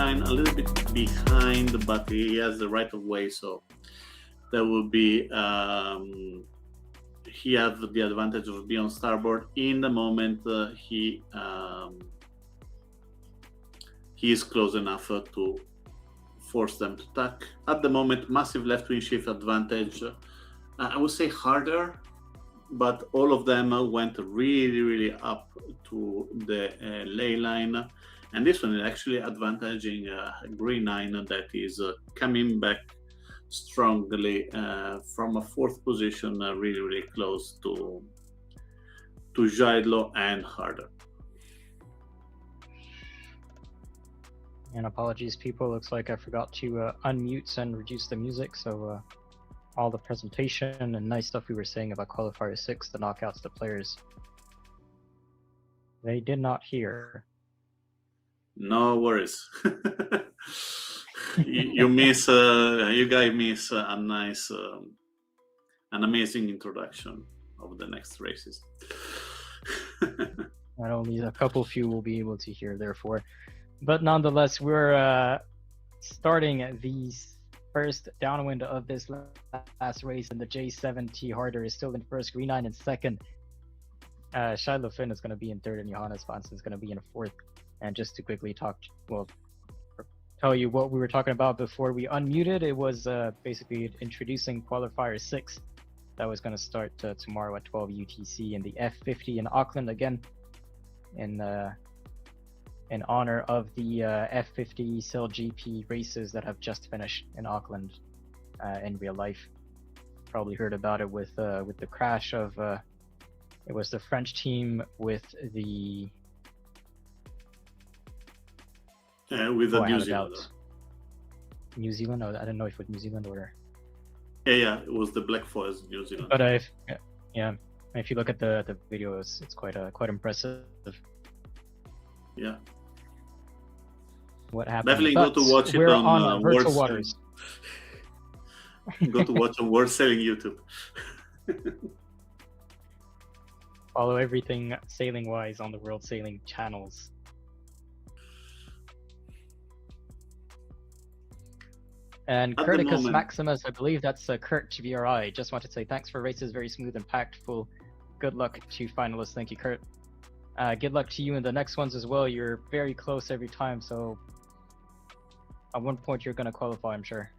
Nine a little bit behind, but he has the right of way, so that will be he has the advantage of being on starboard in the moment he is close enough to force them to attack. At the moment, massive left wing shift advantage. I would say harder, but all of them went really up to the ley line, and this one is actually advantaging green 9 that is coming back strongly from a fourth position, really close to Jaidlo and harder. And apologies, people. Looks like I forgot to unmute and reduce the music, so all the presentation and nice stuff we were saying about qualifier 6, the knockouts, the players, they did not hear. No worries. you miss you guys miss a nice an amazing introduction of the next races. Not only a couple few will be able to hear, therefore, but nonetheless, we're starting the first downwind of this last race, and the J7T Harder is still in first, Green 9 in second. Shiloh Finn is going to be in third, and Johannes Svanson is going to be in fourth. And just to quickly tell you what we were talking about before we unmuted, it was basically introducing qualifier 6 that was going to start tomorrow at 12 UTC in the F50 in Auckland again, in honor of the F50 Cell GP races that have just finished in Auckland in real life. Probably heard about it with the crash of it was the French team with the New Zealand. New Zealand? I don't know if it was New Zealand or. Yeah, it was the Black Forest, New Zealand. But if you look at the video, it's quite impressive. Yeah. What happened? Definitely go to watch it on Virtual Waters. Go to watch on World Sailing YouTube. Follow everything sailing wise on the World Sailing channels. And Curticus Maximus, I believe that's Kurt GBRI. Just want to say thanks for races, very smooth and impactful. Good luck to finalists. Thank you, Kurt. Good luck to you in the next ones as well. You're very close every time, so at one point you're going to qualify, I'm sure.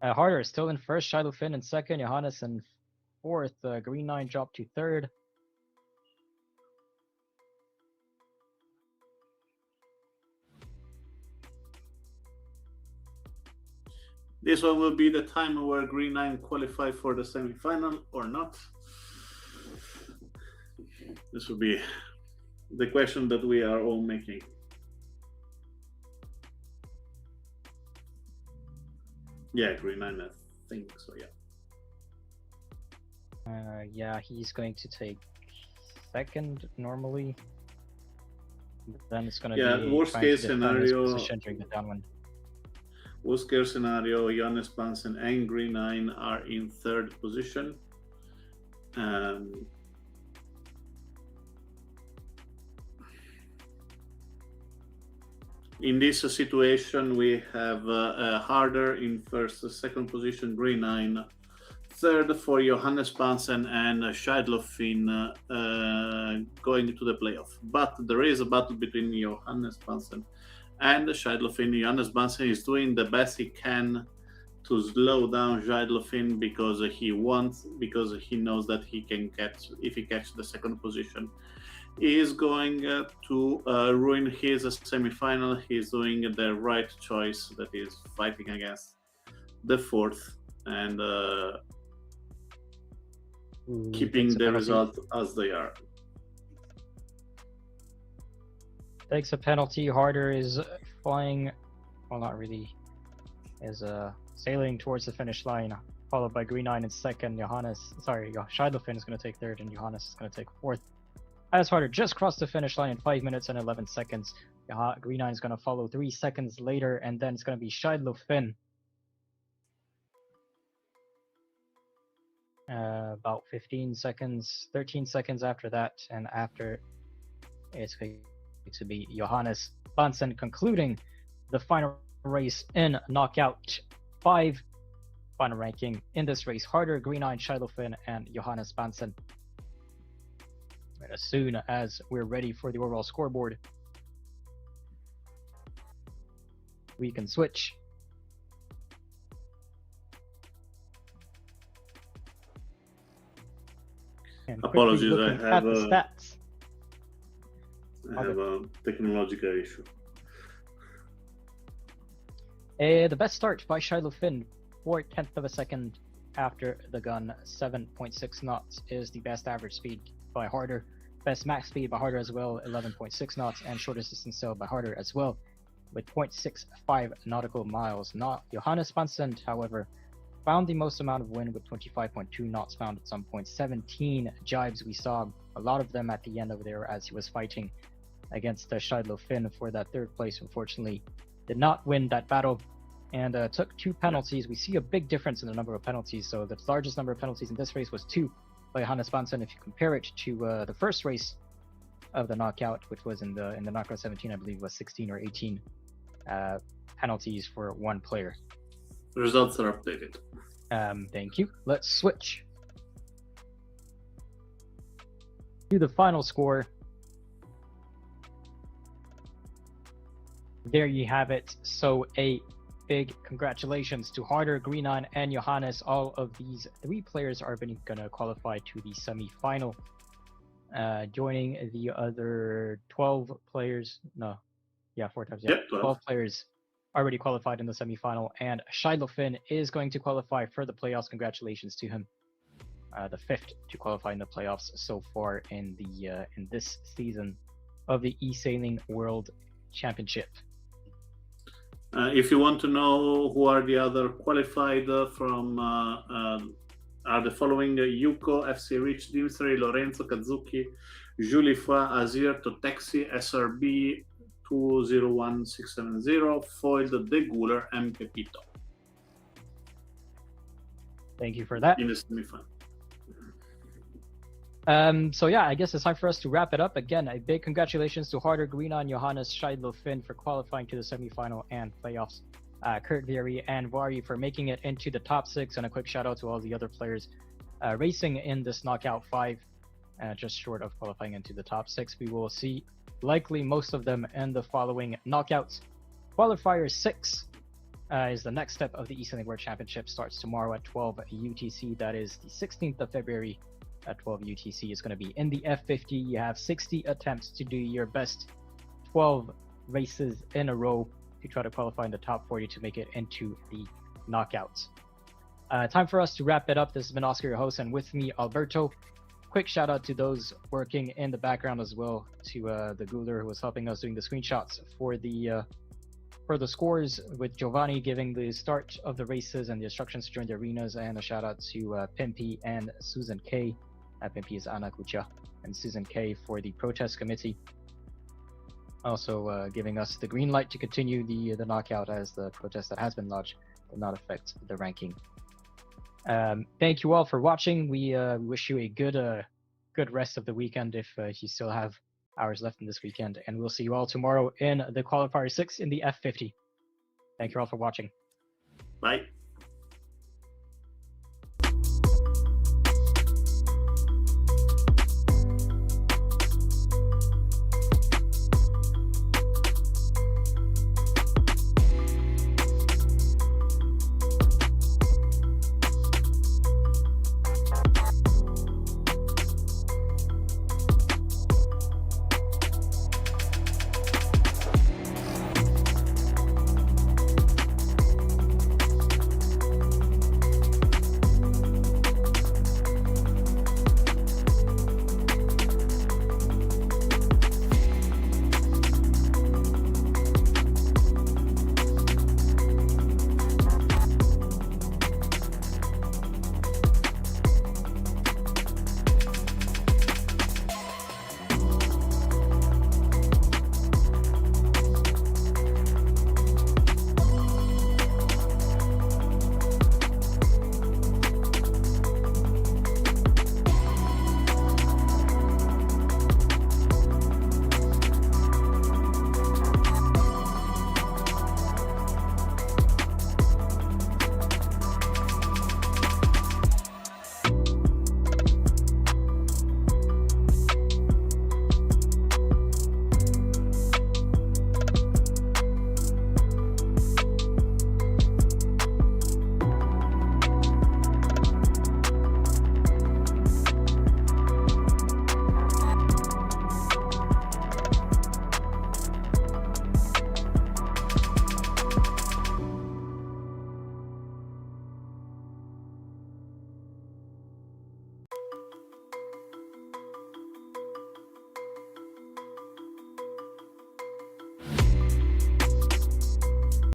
Harder still in first, Shiloh Finn in second, Johannes in fourth, Green 9 dropped to third. This one will be the time where Green 9 qualify for the semi-final or not. This will be the question that we are all making. Yeah, Green 9, I think so, yeah. Yeah, he's going to take second normally. But then it's going to be worst case scenario during the downwind. Worst case scenario, Johannes Svanson and Green 9 are in third position. In this situation, we have Harder in first, second position, Green 9, third for Johannes Svanson and Shiloh Finn going to the playoff. But there is a battle between Johannes Svanson and Shiloh Finn. Johannes Svanson is doing the best he can to slow down Shiloh Finn because he knows that he can catch, if he catches the second position, he is going to ruin his semi-final. He's doing the right choice, that is fighting against the fourth and keeping the result as they are. Takes a penalty. Harder is flying, well, not really, is sailing towards the finish line, followed by Green 9 in second. Shiloh Finn is going to take third, and Johannes is going to take fourth. As Harder just crossed the finish line in 5 minutes and 11 seconds. Green 9 is going to follow 3 seconds later, and then it's going to be Shiloh Finn. About 13 seconds after that, and after It's going to be Johannes Bansen concluding the final race in Knockout 5. Final ranking in this race: Harder, Green-Eyed, Shiloh Finn, and Johannes Bansen. And as soon as we're ready for the overall scoreboard, we can switch. And apologies, I have the stats. I have a technological issue. The best start by Shiloh Finn, 4/10 of a second after the gun. 7.6 knots is the best average speed by Harder. Best max speed by Harder as well, 11.6 knots, and shortest distance sail by Harder as well, with 0.65 nautical miles. Not Johannes Bansen, however, found the most amount of wind with 25.2 knots found at some point. 17 jibes. We saw a lot of them at the end over there as he was fighting against Shiloh Finn for that third place. Unfortunately, did not win that battle and took 2 penalties. We see a big difference in the number of penalties. So the largest number of penalties in this race was 2 by Johannes Bansen. If you compare it to the first race of the knockout, which was in the knockout 17, I believe, was 16 or 18 penalties for 1 player. The results are updated. Thank you. Let's switch to the final score. There you have it. So a big congratulations to Harder, Green-Eyed, and Johannes. All of these 3 players are going to qualify to the semi-final. Joining the other 12 players. No. Yeah, 4 times. Yeah, 12 players already qualified in the semi-final. And Shiloh Finn is going to qualify for the playoffs. Congratulations to him. The 5th to qualify in the playoffs so far in this season of the eSailing World Championship. If you want to know who are the other qualified from, are the following: Yuko, FC Rich, Dimsary, Lorenzo, Kazuki, Julie Fa, Azir, Totexi, SRB 201670, Foiled, De Guler, and Pepito. Thank you for that. In the semi-final. So yeah, I guess it's time for us to wrap it up. Again, a big congratulations to Harder, Green-Eyed, Johannes, Shiloh Finn for qualifying to the semi-final and playoffs. Kurt Vieri and Vari for making it into the top 6, and a quick shout out to all the other players racing in this knockout 5, just short of qualifying into the top 6. We will see likely most of them in the following knockouts. Qualifier 6 is the next step of the eSailing World Championship. Starts tomorrow at 12 UTC. That is the 16th of February. At 12 UTC is going to be in the F50. You have 60 attempts to do your best 12 races in a row to try to qualify in the top 40 to make it into the knockouts. Time for us to wrap it up. This has been Oscar, your host, and with me, Alberto. Quick shout out to those working in the background as well, to the Guler who was helping us doing the screenshots for the scores, with Giovanni giving the start of the races and the instructions to join the arenas, and a shout out to Pimpy and Susan K. Pimpy is Anna Kucha, and Susan K for the protest committee. Also giving us the green light to continue the knockout, as the protest that has been lodged will not affect the ranking. Thank you all for watching. We wish you a good rest of the weekend if you still have hours left in this weekend, and we'll see you all tomorrow in the qualifier 6 in the F50. Thank you all for watching. Bye.